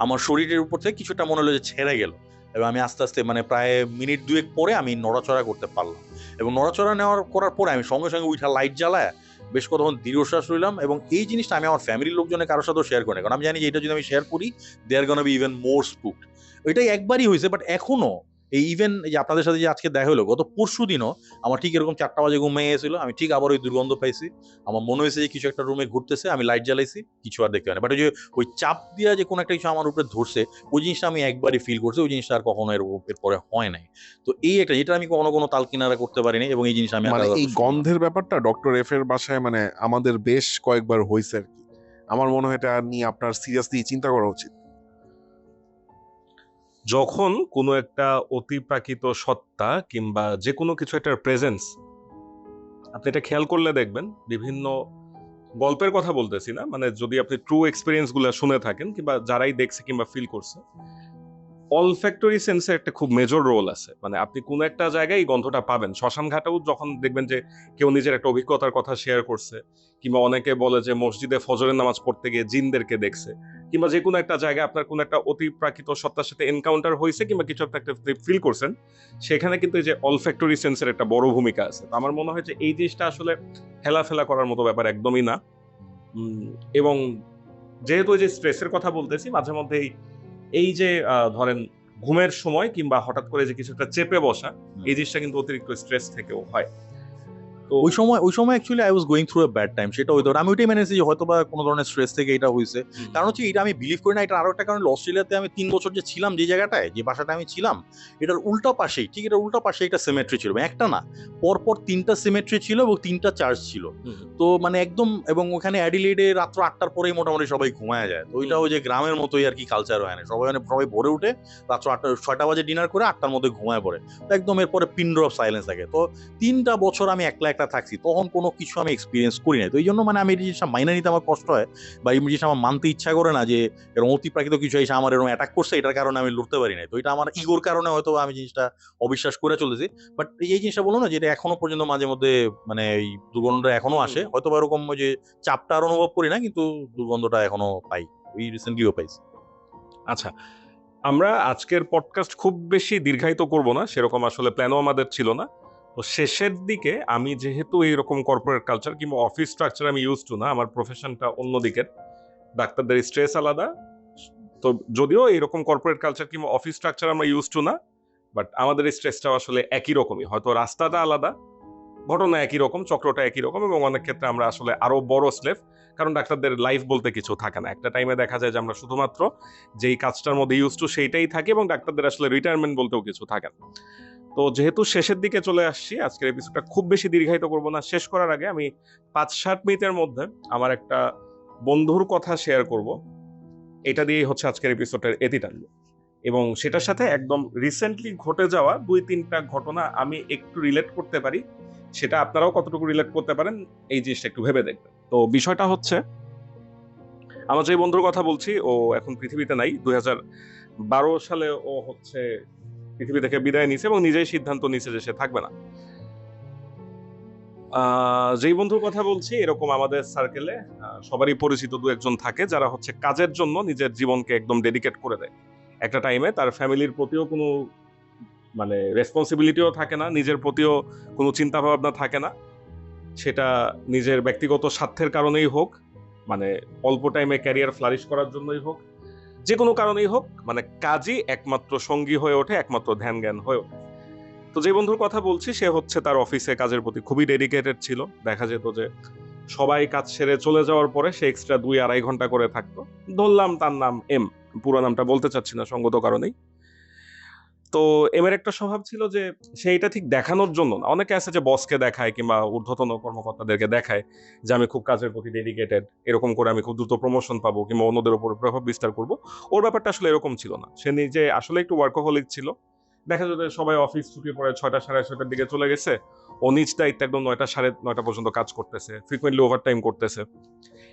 আমার শরীরের উপর থেকে কিছুটা মনে হলো যে ছেড়ে গেল, এবং আমি আস্তে আস্তে মানে প্রায় মিনিট 2 পরে আমি নড়াচড়া করতে পারলাম। এবং নড়াচড়া করার পরে আমি সঙ্গে সঙ্গে উঠা লাইট জ্বালায় বেশ কতক্ষণ দীর্ঘশ্বাস রইলাম। এবং এই জিনিসটা আমি আমার ফ্যামিলির লোকজনের কারোর সাথেও শেয়ার করি না, কারণ আমি জানি যে এটা যদি আমি শেয়ার করি দে আর গোনা বি ইভেন মোর স্পুকড। এটাই একবারই হয়েছে, বাট এখনো এই ইভেন যে আপনাদের সাথে যে আজকে দেখা হলো, গত পরশু দিনও আমার ঠিক এরকম 4টা বাজে ঘুমিয়ে গেছিল, আমি ঠিক আবার ওই দুর্গন্ধ পাইছি। আমার মনে হয়েছে যে কিছু একটা রুমে ঘুরতেছে, আমি লাইট জ্বালাইছি, কিছু আর দেখতে পাই না। বাট ওই যে ওই চাপ দিয়া যে কোনো একটা কিছু আমার উপরে ধরছে, ওই জিনিসটা আমি একবারই ফিল করছি, ওই জিনিসটা আর কখনো এরপরে হয় নাই। তো এই একটা, যেটা আমি কোনো তাল কিনারা করতে পারিনি, এবং এই জিনিস আমি মানে এই গন্ধের ব্যাপারটা ডক্টর এফ এর বাসায় মানে আমাদের বেশ কয়েকবার হয়েছে আর কি। আমার মনে হয় এটা নিয়ে আপনার সিরিয়াসলি চিন্তা করা উচিত। যখন কোনো একটা অতিপ্রাকৃত সত্তা কিংবা যে কোনো কিছু একটা প্রেজেন্স, আপনি এটা খেয়াল করলে দেখবেন, বিভিন্ন গল্পের কথা বলতেছি না, মানে যদি আপনি ট্রু এক্সপিরিয়েন্স গুলো শুনে থাকেন কিংবা যারাই দেখছে কিংবা ফিল করছে, অলফ্যাক্টরি সেন্সের একটা খুব মেজর রোল আছে। মানে আপনি কোনো একটা জায়গায় এই গন্ধটা পাবেন। শ্মশান ঘাটেও যখন দেখবেন যে কেউ নিজের একটা অভিজ্ঞতার কথা শেয়ার করছে, কিংবা অনেকে বলে যে মসজিদে ফজরের নামাজ পড়তে গিয়ে জিনদেরকে দেখছে, কিংবা যে কোনো একটা জায়গায় আপনার কোনো একটা অতিপ্রাকৃত সত্তার সাথে এনকাউন্টার হয়েছে, কিংবা কিছু একটা ফিল করছেন, সেখানে কিন্তু এই যে অলফ্যাক্টরি সেন্সের একটা বড় ভূমিকা আছে। তো আমার মনে হয় যে এই জিনিসটা আসলে হেলাফেলা করার মতো ব্যাপার একদমই না। এবং যেহেতু এই যে স্ট্রেসের কথা বলতেছি, মাঝে মধ্যে এই যে ধরেন ঘুমের সময় কিংবা হঠাৎ করে যে কিছু একটা চেপে বসা, এই জিনিসটা কিন্তু অতিরিক্ত স্ট্রেস থেকেও হয়। তো ওই সময় actually I was going through a bad time, সেটা হইতো আমি ওইটাই মেনেছি যে হয়তো বা কোনো ধরনের স্ট্রেস থেকে এটা হয়েছে। কারণ হচ্ছে এটা আমি বিলিভ করি না। এটা আরো একটা কারণ, অস্ট্রেলিয়াতে আমি 3 বছর যে ছিলাম, যে জায়গাটায়, যে বাসাটা আমি ছিলাম, এটার উল্টা পাশেই, ঠিক এটার উল্টা পাশে একটা সিমেট্রি ছিল, একটা না, পরপর 3টা সিমেট্রি ছিল এবং 3টা চার্চ ছিল। তো মানে একদম, এবং ওখানে অ্যাডিলেডে রাত্র 8টার পরেই মোটামুটি সবাই ঘুমায় যায়। তো ওইটা ওই যে গ্রামের মতোই আর কি কালচার হয় না, সবাই ভোরে উঠে রাত্র 6টা বাজে ডিনার করে 8টার মধ্যে ঘুমায় পড়ে। তো একদম এরপরে পিন ড্রপ সাইলেন্স থাকে। তো 3টা বছর আমি একলা থাকছি, তখন কোনো কিছু আমি এক্সপিরিয়েন্স করি নাই। তো এই জন্য মানে আমি এই জিনিসটা মাইনে নিতে আমার কষ্ট হয়, বা এই জিনিসটা আমার মানতে ইচ্ছা করে না যে এরকম অতিপ্রাকৃত কিছু এসে আমার এরকম অ্যাটাক করছে, এটার কারণে আমি লড়তে পারি নাই। তো এটা আমার ইগোর কারণে হয়তো আমি জিনিসটা অবিশ্বাস করে চলেছি। বাট এই জিনিসটা বলো না যে এটা এখনো পর্যন্ত মাঝে মধ্যে মানে এই দুর্গন্ধটা এখনো আসে, হয়তো বা এরকম ওই যে চাপটা আর অনুভব করি না, কিন্তু দুর্গন্ধটা এখনো পাই। ওই রিসেন্টলিও পাইছি। আচ্ছা, আমরা আজকের পডকাস্ট খুব বেশি দীর্ঘায়িত করব না, সেরকম আসলে প্ল্যানও আমাদের ছিল না। তো শেষের দিকে আমি যেহেতু এইরকম কর্পোরেট কালচার কিংবা অফিস স্ট্রাকচার আমি ইউজ টু না, আমার প্রফেশনটা অন্যদিকের, ডাক্তারদের স্ট্রেস আলাদা। তো যদিও এইরকম কর্পোরেট কালচার কিংবা অফিস স্ট্রাকচার আমরা ইউজ টু না, বাট আমাদের স্ট্রেসটাও আসলে একই রকমই। হয়তো রাস্তাটা আলাদা, ঘটনা একই রকম, চক্রটা একই রকম, এবং অনেক ক্ষেত্রে আমরা আসলে আরো বড় স্লেভ। কারণ ডাক্তারদের লাইফ বলতে কিছু থাকে না। একটা টাইমে দেখা যায় যে আমরা শুধুমাত্র যেই কাজটার মধ্যে ইউজ টু সেইটাই থাকি, এবং ডাক্তারদের আসলে রিটায়ারমেন্ট বলতেও কিছু থাকে না। তো যেহেতু শেষের দিকে চলে আসছি, আজকের এপিসোডটা খুব বেশি দীর্ঘায়িত করবো না। শেষ করার আগে আমি 5-7 মিনিটের মধ্যে আমার একটা বন্ধুর কথা শেয়ার করব। এটা দিয়েই হচ্ছে আজকের এপিসোডের এতি টানবো, এবং সেটার সাথে একদম রিসেন্টলি ঘটে যাওয়া 2-3টা ঘটনা আমি একটু রিলেট করতে পারি। সেটা আপনারাও কতটুকু রিলেট করতে পারেন এই জিনিসটা একটু ভেবে দেখবেন। তো বিষয়টা হচ্ছে, আমার যে বন্ধুর কথা বলছি ও এখন পৃথিবীতে নাই। 2012 সালে ও হচ্ছে পৃথিবী থেকে বিদায় নিছে এবং নিজেই সিদ্ধান্ত নিছে যে সে থাকবে না। যেই বন্ধুর কথা বলছি, এরকম আমাদের সার্কেলে সবারই পরিচিত 2-1 জন থাকে যারা হচ্ছে কাজের জন্য নিজের জীবনকে একদম ডেডিকেট করে দেয়। একটা টাইমে তার ফ্যামিলির প্রতিও কোনো মানে রেসপন্সিবিলিটিও থাকে না, নিজের প্রতিও কোনো চিন্তা ভাবনা থাকে না। সেটা নিজের ব্যক্তিগত স্বার্থের কারণেই হোক, মানে অল্প টাইমে ক্যারিয়ার ফ্লারিশ করার জন্যই হোক, যে কোনো কারণেই হোক, মানে কাজই একমাত্র সঙ্গী হয়ে ওঠে, একমাত্র ধ্যান জ্ঞান হয়ে ওঠে। তো যে বন্ধুর কথা বলছি সে হচ্ছে তার অফিসে কাজের প্রতি খুবই ডেডিকেটেড ছিল। দেখা যেত যে সবাই কাজ সেরে চলে যাওয়ার পরে সে এক্সট্রা 2-2.5 ঘন্টা করে থাকতো। ধরলাম তার নাম এম, পুরো নামটা বলতে চাচ্ছি না সঙ্গত কারণেই। তো এমের একটা স্বভাব ছিল যে সে এটা ঠিক দেখানোর জন্য না, অনেকে আছে যে বসকে দেখায় কিংবা ঊর্ধ্বতন কর্মকর্তাদেরকে দেখায় যে আমি খুব কাজের প্রতি ডেডিকেটেড, এরকম করে আমি খুব দ্রুত প্রমোশন পাবো কিংবা অন্যদের উপর প্রভাব বিস্তার করব। ওর ব্যাপারটা আসলে এরকম ছিল না। সে নিজে আসলে একটু ওয়ার্কহলিক ছিল। দেখা যেত সবাই অফিস ছুটি পরে 6টা 6:30টার দিকে চলে গেছে, ও নিজ দায়িত্বে একদম 9টা 9:30 পর্যন্ত কাজ করতেছে, ফ্রিকোয়েন্টলি ওভারটাইম করতেছে,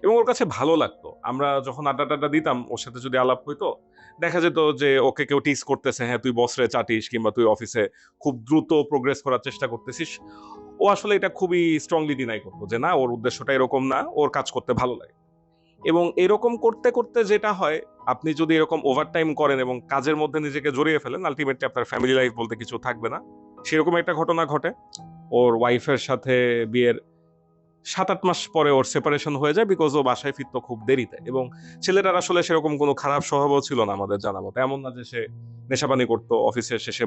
এবং ওর কাছে ভালো লাগতো। আমরা যখন আড্ডা দিতাম, ওর সাথে যদি আলাপ হইতো, দেখা যেত যে ওকে কেউ টিস করতেছে, হ্যাঁ তুই বসরে চাটিস কিংবা তুই অফিসে খুব দ্রুত প্রোগ্রেস করার চেষ্টা করতেছিস। ও আসলে এটা খুবই স্ট্রংলি ডিনাই করতো যে না, ওর উদ্দেশ্যটা এরকম না, ওর কাজ করতে ভালো লাগে। এবং এরকম করতে করতে যেটা হয়, আপনি যদি এরকম ওভারটাইম করেন এবং কাজের মধ্যে নিজেকে জড়িয়ে ফেলেন, আলটিমেটলি আপনার ফ্যামিলি লাইফ বলতে কিছু থাকবে না। সেরকম একটা ঘটনা ঘটে। ওর ওয়াইফের সাথে বিয়ের 7-8 মাস পরে ওর সেপারেশন হয়ে যায়, বিকজ ও বাসায় ফিরতো খুব দেরিতে। এবং ছেলেটার আসলে সেরকম কোনো খারাপ স্বভাবও ছিল না আমাদের জানা মতো। এমন না যে সে নেশাপানি করতো, অফিসের শেষে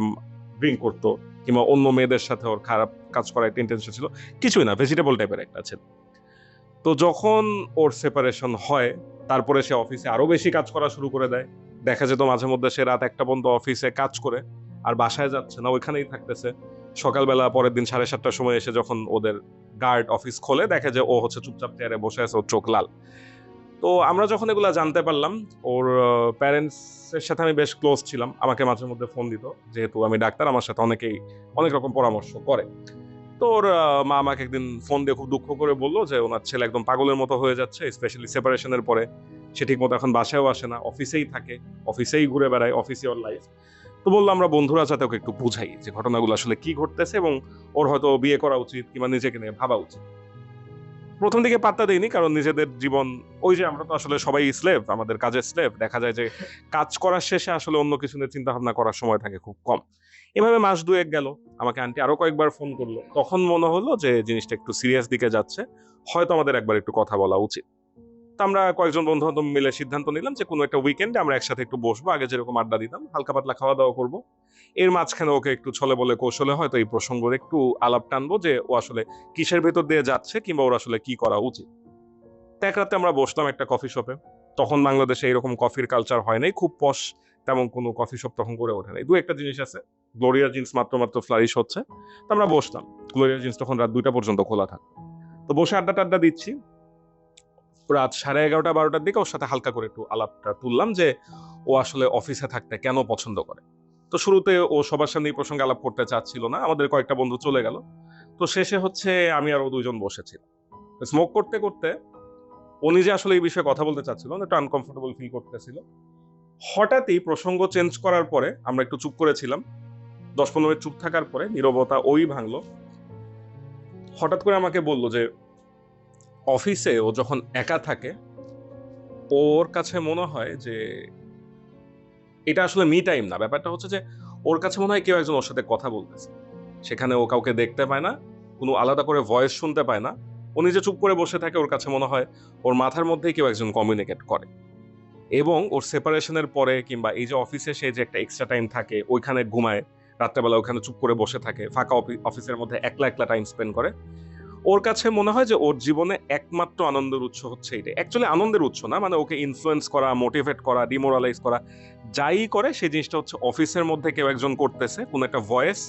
ড্রিঙ্ক করতো, কিংবা অন্য মেয়েদের সাথে ওর খারাপ কাজ করার একটা ইন্টেনশন ছিল, কিছুই না, ভেজিটেবল টাইপের একটা ছেলে। তো যখন ওর সেপারেশন হয়, তারপরে সে অফিসে আরো বেশি কাজ করা শুরু করে দেয়। দেখা যেত মাঝে মধ্যে সে রাত 1টা পর্যন্ত অফিসে কাজ করে আর বাসায় যাচ্ছে না, ওইখানেই থাকতেছে। সকালবেলা পরের দিন 7:30টার সময় এসে যখন ওদের গার্ড অফিস খোলে, দেখে যে ও হচ্ছে চুপচাপ চেয়ারে বসে আছে, ওর চোখ লাল। তো আমরা যখন এগুলা জানতে পারলাম, ওর প্যারেন্টস এর সাথে আমি বেশ ক্লোজ ছিলাম, আমাকে মাঝে মধ্যে ফোন দিত, যেহেতু আমি ডাক্তার আমার সাথে অনেকেই অনেক রকম পরামর্শ করে। তো ওর মা আমাকে একদিন ফোন দিয়ে খুব দুঃখ করে বললো যে ওনার ছেলে একদম পাগলের মতো হয়ে যাচ্ছে, স্পেশালি সেপারেশনের পরে। সে ঠিক মতো এখন বাসায়ও আসে না, অফিসেই থাকে, অফিসেই ঘুরে বেড়ায়, অফিসই ওর লাইফ। তো বললো আমরা বন্ধুরা যাতে ওকে একটু বুঝাই যে ঘটনাগুলো আসলে কি ঘটতেছে এবং ওর হয়তো বিয়ে করা উচিত কিংবা নিজেকে নিয়ে ভাবা উচিত। প্রথম দিকে পাত্তা দেয়নি, কারণ নিজেদের জীবন, ওই যে আমরা তো আসলে সবাই স্লেভ, আমাদের কাজের স্লেভ, দেখা যায় যে কাজ করার শেষে আসলে অন্য কিছু নিয়ে চিন্তা ভাবনা করার সময় থাকে খুব কম। এভাবে মাস দুয়েক গেল, আমাকে আন্টি আরো কয়েকবার ফোন করলো, তখন মনে হলো যে জিনিসটা একটু সিরিয়াস দিকে যাচ্ছে, হয়তো আমাদের একবার একটু কথা বলা উচিত। তো আমরা কয়েকজন বন্ধু বান্ধব মিলে সিদ্ধান্ত নিলাম যে কোনো একটা উইকেন্ডে আমরা একসাথে একটু বসবো, আগে যেরকম আড্ডা দিতাম, হালকা পাতলা খাওয়া দাওয়া করবো। এর মাঝখানে ওকে একটু ছলে বলে কৌশলে হয়তো এই প্রসঙ্গের একটু আলাপ টানবো যে ও আসলে কিসের ভেতর দিয়ে যাচ্ছে কিংবা ওর আসলে কি করা উচিত। তো এক রাতে আমরা বসলাম একটা কফি শপে। তখন বাংলাদেশে এরকম কফির কালচার হয় নাই, খুব পশ তেমন কোনো কফি শপ তখন গড়ে ওঠে নাই। দু একটা জিনিস আছে, গ্লোরিয়া জিন্স মাত্র মাত্র ফ্লারিশ হচ্ছে। তো আমরা বসলাম, গ্লোরিয়া জিন্স তখন রাত 2টা পর্যন্ত খোলা থাকে। তো বসে আড্ডা টাড্ডা দিচ্ছি, রাত 11:30-12টার দিকে ওর সাথে হালকা করে একটু আলাপটা তুললাম যে ও আসলে অফিসে থাকতে কেন পছন্দ করে। তো শুরুতে ও সবার সামনে এই প্রসঙ্গে আলাপ করতে চাচ্ছিল না, আমাদের কয়েকটা বন্ধু চলে গেল। তো শেষে হচ্ছে আমি আর ও দুইজন বসেছিলাম স্মোক করতে করতে। ও নিজে আসলে এই বিষয়ে কথা বলতে চাচ্ছিল না, একটু আনকমফোর্টেবল ফিল করতেছিল। হঠাৎই প্রসঙ্গ চেঞ্জ করার পরে আমরা একটু চুপ করেছিলাম, 10-15 মিনিট চুপ থাকার পরে নীরবতা ওই ভাঙলো। হঠাৎ করে আমাকে বলল যে অফিসে ও যখন একা থাকে ওর কাছে মনে হয় যে এটা আসলে মি টাইম না, ব্যাপারটা হচ্ছে যে ওর কাছে মনে হয় কেউ একজন ওর সাথে কথা বলতেছে। সেখানে ও কাউকে দেখতে পায় না, কোনো আলাদা করে ভয়েস শুনতে পায় না, ও নিজে চুপ করে বসে থাকে। ওর কাছে মনে হয় ওর মাথার মধ্যেই কেউ একজন কমিউনিকেট করে। এবং ওর সেপারেশনের পরে কিংবা এই যে অফিসে সে যে একটা এক্সট্রা টাইম থাকে, ওইখানে ঘুমায়, রাত্রেবেলা ওখানে চুপ করে বসে থাকে, ফাঁকা অফিসের মধ্যে একলা একলা টাইম স্পেন্ড করে। ওর কাছে মনে হয় যে ওর জীবনে একমাত্র আনন্দের উৎস হচ্ছে এটা। অ্যাকচুয়ালি আনন্দের উৎস না, মানে ওকে ইনফ্লুয়েন্স করা, মোটিভেট করা, ডিমোরালাইজ করা, যাই করে সেই জিনিসটা হচ্ছে অফিসের মধ্যে কেউ একজন করতেছে, কোনো একটা ভয়েস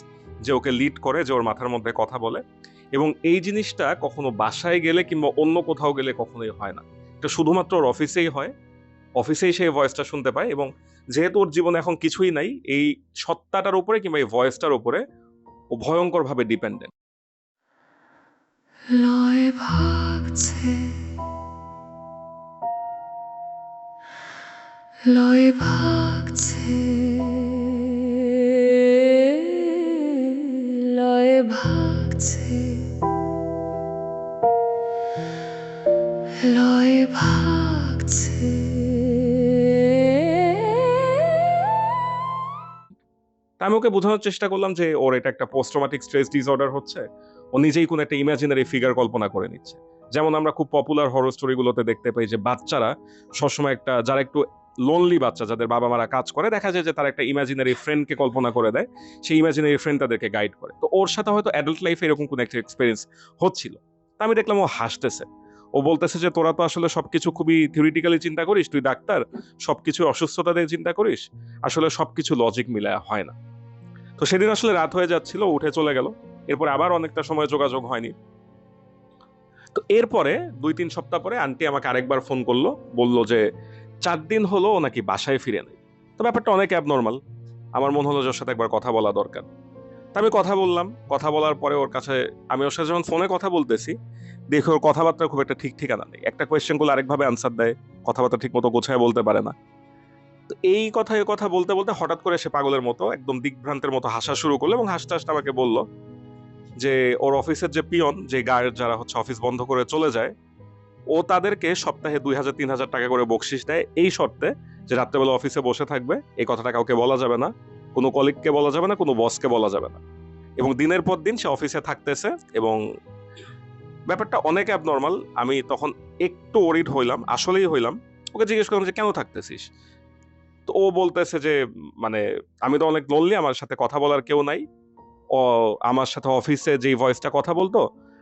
যে ওকে লিড করে, যে ওর মাথার মধ্যে কথা বলে। এবং এই জিনিসটা কখনো বাসায় গেলে কিংবা অন্য কোথাও গেলে কখনোই হয় না, এটা শুধুমাত্র ওর অফিসেই হয়। অফিসেই সেই ভয়েসটা শুনতে পায় এবং যেহেতু ওর জীবনে এখন কিছুই নাই, এই সত্তাটার উপরে কিংবা এই ভয়েসটার উপরে ও ভয়ঙ্করভাবে ডিপেন্ডেন্ট। লয় ভাগছে লয় ভাগছে লয় ভাগছে লয় ভাগছে তা আমি ওকে বোঝানোর চেষ্টা করলাম যে ওর এটা একটা পোস্ট ট্রমাটিক স্ট্রেস ডিসঅর্ডার হচ্ছে, ও নিজেই কোনো একটা ইমাজিনারি ফিগার কল্পনা করে নিচ্ছে। যেমন আমরা খুব পপুলার হরর স্টোরিগুলোতে দেখতে পাই যে বাচ্চারা সবসময় একটা, যারা একটু লোনলি বাচ্চা, যাদের বাবা মারা কাজ করে, দেখা যায় যে তারা একটা ইমাজিনারি ফ্রেন্ডকে কল্পনা করে দেয়, সেই ইমাজিনারি ফ্রেন্ড তাদেরকে গাইড করে। তো ওর সাথে হয়তো অ্যাডাল্ট লাইফে এরকম কোনো একটা এক্সপিরিয়েন্স হচ্ছিল। তা আমি দেখলাম ও হাসতেছে, ও বলতেছে যে তোরা তো আসলে সবকিছু খুবই থিওরিটিক্যালি চিন্তা করিস, তুই ডাক্তার, সবকিছু অসুস্থতা দিয়ে চিন্তা করিস, আসলে সবকিছু লজিক মিলায় হয় না। তো সেদিন আসলে রাত হয়ে যাচ্ছিল, উঠে চলে গেল। এরপর আবার অনেকটা সময় যোগাযোগ হয়নি। তো এরপরে 2-3 সপ্তাহ পরে আন্টি আমাকে আরেকবার ফোন করলো, বলল যে 4 দিন হলো ও নাকি বাসায় ফিরে নেই। তো ব্যাপারটা অনেক অ্যাবনর্মাল, আমার মনে হলো যে ওর সাথে একবার কথা বলা দরকার। তা আমি কথা বললাম, কথা বলার পরে ওর কাছে, আমি ওর সাথে যখন ফোনে কথা বলতেছি দেখে ওর কথাবার্তা খুব একটা ঠিক ঠিকানা নেই, একটা কোয়েশ্চেন করলে আরেকভাবে আনসার দেয়, কথাবার্তা ঠিক মতো গোছায় বলতে পারে না। তো এই কথা বলতে বলতে হঠাৎ করে সে পাগলের মতো একদম দিগ্ভ্রান্তের মতো হাসা শুরু করলো এবং হাসতে হাসতে আমাকে বলল যে ওর অফিসের যে পিয়ন, যে গার্ড যারা হচ্ছে অফিস বন্ধ করে চলে যায়, ও তাদেরকে সপ্তাহে 2,000-3,000 টাকা করে বকশিস দেয়, এই শর্তে যে রাত্রেবেলা অফিসে বসে থাকবে, এই কথাটা কাউকে বলা যাবে না, কোনো কলিগকে বলা যাবে না, কোনো বসকে বলা যাবে না। এবং দিনের পর দিন সে অফিসে থাকতেছে এবং ব্যাপারটা অনেক অ্যাবনর্মাল। আমি তখন একটু ওরিড হইলাম, আসলেই হইলাম। ওকে জিজ্ঞেস করলাম যে কেন থাকতেছিস। তো ও বলতেছে যে মানে আমি তো অনেক লোনলি, আমার সাথে কথা বলার কেউ নাই, ও আমার সাথে অফিসে যেই ভয়েসটা কথা বলতো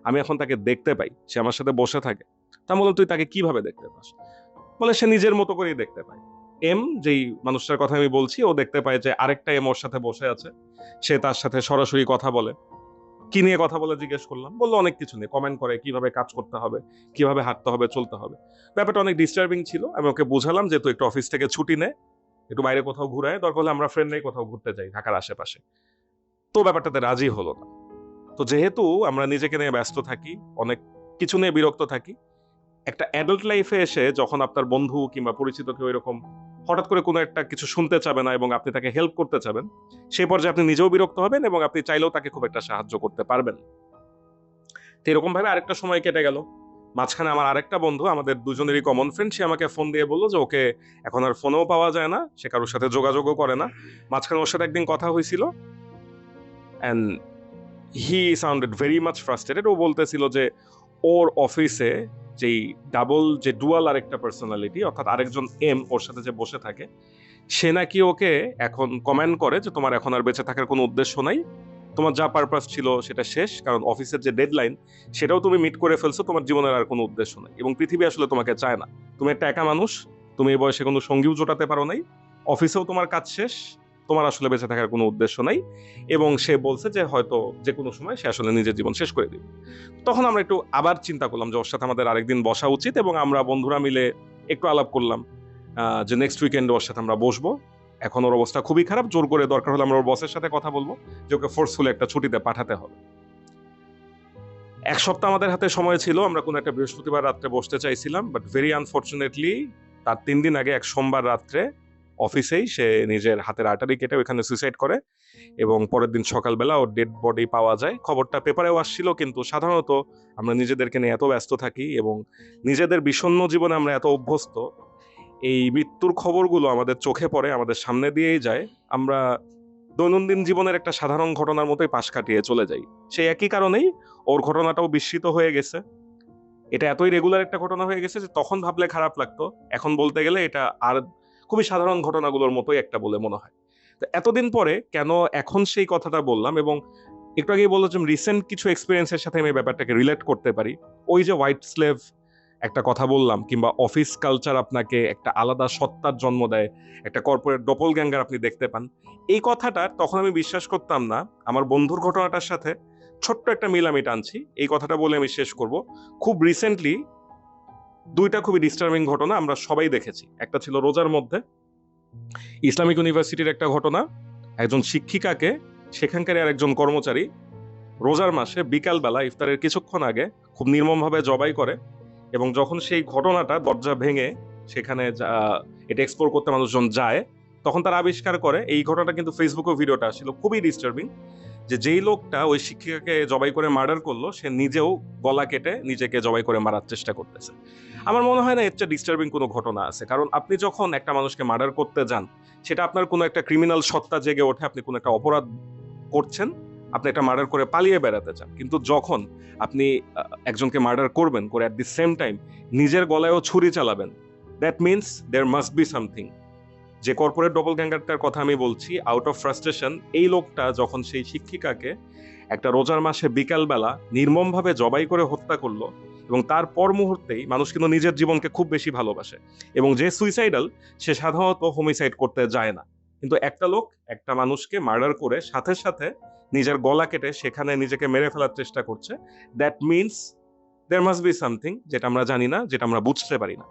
আমি এখন তাকে দেখতে পাই, সে আমার সাথে বসে থাকে। তা বললাম তুই তাকে কিভাবে দেখতে পাস। বলে সে নিজের মতো করেই দেখতে পায়। এম, যেই মানুষটার কথা আমি বলছি, ও দেখতে পায় যে আরেকটা এম ওর সাথে বসে আছে, সে তার সাথে সরাসরি কথা বলে। কি নিয়ে কথা বলে জিজ্ঞেস করলাম, বললো অনেক কিছু নিয়ে, কমেন্ট করে কিভাবে কাজ করতে হবে, কিভাবে হাঁটতে হবে, চলতে হবে। ব্যাপারটা অনেক ডিস্টার্বিং ছিল। আমি ওকে বুঝালাম যে তুই একটু অফিস থেকে ছুটি নে, একটু বাইরে কোথাও ঘুরায়, দরকার হলে আমরা ফ্রেন্ড নেই কোথাও ঘুরতে যাই ঢাকার আশেপাশে। তো ব্যাপারটাতে রাজি হলো না। তো যেহেতু আমরা নিজেকে নিয়ে ব্যস্ত থাকি, অনেক কিছু নিয়ে বিরক্ত থাকি, একটা অ্যাডাল্ট লাইফে এসে যখন আপনার বন্ধু কিংবা পরিচিত কেউ এরকম হঠাৎ করে কোনো একটা কিছু শুনতে চাবে না এবং আপনি তাকে হেল্প করতে চাবেন, সেই পর্যায়ে আপনি নিজেও বিরক্ত হবেন এবং আপনি চাইলেও তাকে খুব একটা সাহায্য করতে পারবেন না। তো এরকম ভাবে আরেকটা সময় কেটে গেল। মাঝখানে আমার আরেকটা বন্ধু, আমাদের দুজনেরই কমন ফ্রেন্ড, সে আমাকে ফোন দিয়ে বললো যে ওকে এখন আর ফোনেও পাওয়া যায় না, সে কারোর সাথে যোগাযোগও করে না। মাঝখানে ওর সাথে একদিন কথা হয়েছিল, and he sounded very much frustrated. ও বলতেছিল যে ওর অফিসে যেই ডাবল যে ডুয়াল আরেকটা পার্সোনালিটি, অর্থাৎ আরেকজন এম ওর সাথে যে বসে থাকে, সে নাকি ওকে এখন কমেন্ট করে যে তোমার এখন আর বেঁচে থাকার কোনো উদ্দেশ্য নাই, তোমার যা পারপাস ছিল সেটা শেষ, কারণ অফিসের যে ডেডলাইন সেটাও তুমি মিট করে ফেলছো, তোমার জীবনের আর কোনো উদ্দেশ্য নাই এবং পৃথিবী আসলে তোমাকে চায় না। তুমি একটা একা মানুষ, তুমি এই বয়সে কোনো সঙ্গীও জোটাতে পারো নাই, অফিসেও তোমার কাজ শেষ, তোমার আসলে বেঁচে থাকার কোনো উদ্দেশ্য নাই। এবং সে বলছে যে হয়তো যে কোনো সময় সে আসলে নিজের জীবন শেষ করে দিবে। তখন আমরা একটু আবার চিন্তা করলাম যে ওর সাথে আমাদের আরেকদিন বসা উচিত, এবং আমরা বন্ধুরা মিলে একটু আলাপ করলাম যে নেক্সট উইকেন্ডে ওর সাথে আমরা বসবো। এখন ওর অবস্থা খুবই খারাপ, জোর করে দরকার হলে আমরা ওর বসের সাথে কথা বলবো যে ওকে ফোর্সফুলি একটা ছুটিতে পাঠাতে হবে। এক সপ্তাহ আমাদের হাতে সময় ছিল, আমরা কোনো একটা বৃহস্পতিবার রাত্রে বসতে চাইছিলাম, বাট ভেরি আনফর্চুনেটলি তার 3 দিন আগে এক সোমবার রাত্রে অফিসেই সে নিজের হাতের আর্টারি কেটে ওইখানে সুইসাইড করে, এবং পরের দিন সকালবেলা ওর ডেড বডি পাওয়া যায়। খবরটা পেপারেও আসছিল, কিন্তু সাধারণত আমরা নিজেদেরকে নিয়ে এত ব্যস্ত থাকি এবং নিজেদের বিষণ্ণ জীবনে আমরা এত অভ্যস্ত, এই মৃত্যুর খবরগুলো আমাদের চোখে পড়ে, আমাদের সামনে দিয়েই যায়, আমরা দৈনন্দিন জীবনের একটা সাধারণ ঘটনার মতোই পাশ কাটিয়ে চলে যাই। সেই একই কারণেই ওর ঘটনাটাও বিস্মিত হয়ে গেছে। এটা এতই রেগুলার একটা ঘটনা হয়ে গেছে যে তখন ভাবলে খারাপ লাগতো, এখন বলতে গেলে এটা আর খুবই সাধারণ ঘটনাগুলোর মতোই একটা বলে মনে হয়। তো এতদিন পরে কেন এখন সেই কথাটা বললাম, এবং একটু আগেই বললাম যে রিসেন্ট কিছু এক্সপিরিয়েন্সের সাথে আমি ব্যাপারটাকে রিলেট করতে পারি। ওই যে হোয়াইট স্লেভ একটা কথা বললাম, কিংবা অফিস কালচার আপনাকে একটা আলাদা সত্তার জন্ম দেয়, একটা কর্পোরেট ডপলগ্যাঙ্গার আপনি দেখতে পান, এই কথাটা তখন আমি বিশ্বাস করতাম না। আমার বন্ধুর ঘটনাটার সাথে ছোট্ট একটা মিল আমি টানছি, এই কথাটা বলে আমি শেষ করব। খুব রিসেন্টলি দুইটা খুবই ডিস্টার্বিং ঘটনা আমরা সবাই দেখেছি। একটা ছিল রোজার মধ্যে ইসলামিক ইউনিভার্সিটির একটা ঘটনা, একজন শিক্ষিকাকে সেখানকার আর একজন কর্মচারী রোজার মাসে বিকালবেলা ইফতারের কিছুক্ষণ আগে খুব নির্মমভাবে জবাই করে, এবং যখন সেই ঘটনাটা দরজা ভেঙে সেখানে এটা এক্সপ্লোর করতে মানুষজন যায়, তখন তারা আবিষ্কার করে, এই ঘটনাটা কিন্তু ফেসবুকে ভিডিওটা ছিল, খুবই ডিস্টার্বিং, যে যেই লোকটা ওই শিক্ষিকাকে জবাই করে মার্ডার করলো সে নিজেও গলা কেটে নিজেকে জবাই করে মারার চেষ্টা করতেছে। আমার মনে হয় না এর চেয়ে ডিস্টার্বিং কোনো ঘটনা আছে, কারণ আপনি যখন একটা মানুষকে মার্ডার করতে যান, সেটা আপনার কোনো একটা ক্রিমিনাল সত্তা জেগে ওঠে, আপনি কোনো একটা অপরাধ করছেন, আপনি একটা মার্ডার করে পালিয়ে বেড়াতে চান। কিন্তু যখন আপনি একজনকে মার্ডার করবেন, করে অ্যাট দি সেম টাইম নিজের গলায়ও ছুরি চালাবেন, that means there must be something. যে কর্পোরেট ডবলগ্যাঙ্গারটার কথা আমি বলছি, আউট অফ ফ্রাস্ট্রেশন এই লোকটা যখন সেই শিক্ষিকাকে একটা রোজার মাসে বিকালবেলা নির্মমভাবে জবাই করে হত্যা করলো, এবং তার পর মুহূর্তেই, মানুষ কিন্তু নিজের জীবনকে খুব বেশি ভালোবাসে, এবং যে সুইসাইডাল সে সাধারণত হোমিসাইড করতে যায় না, কিন্তু একটা লোক একটা মানুষকে মার্ডার করে সাথে সাথে নিজের গলা কেটে সেখানে নিজেকে মেরে ফেলার চেষ্টা করছে, that means there must be something, যেটা আমরা জানি না, যেটা আমরা বুঝতে পারি না।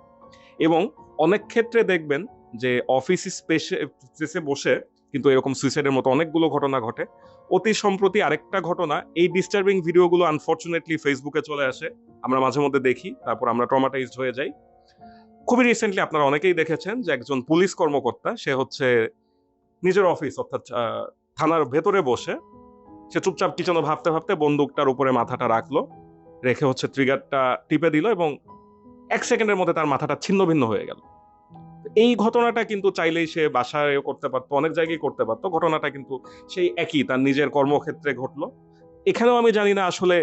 এবং অনেক ক্ষেত্রে দেখবেন যে অফিস স্পেসে বসে কিন্তু এরকম সুইসাইডের মতো অনেকগুলো ঘটনা ঘটে। অতি সম্প্রতি আরেকটা ঘটনা, এই ডিস্টার্বিং ভিডিওগুলো আনফর্চুনেটলি ফেসবুকে চলে আসে, আমরা মাঝে মধ্যে দেখি, তারপর আমরা ট্রমাটাইজড হয়ে যাই। খুবই রিসেন্টলি আপনারা অনেকেই দেখেছেন যে একজন পুলিশ কর্মকর্তা, সে হচ্ছে নিজের অফিস অর্থাৎ থানার ভেতরে বসে সে চুপচাপ কি যেন ভাবতে ভাবতে বন্দুকটার উপরে মাথাটা রাখলো, রেখে হচ্ছে ট্রিগারটা টিপে দিল, এবং 1 সেকেন্ডের মধ্যে তার মাথাটা ছিন্ন ভিন্ন হয়ে গেল। এই ঘটনাটা কিন্তু চাইলেই সে বাসায় করতে পারতো, অনেক জায়গায় করতে পারতো, ঘটনাটা কিন্তু সেই একই তার নিজের কর্মক্ষেত্রে ঘটলো। এখানেও আমি জানি না আসলে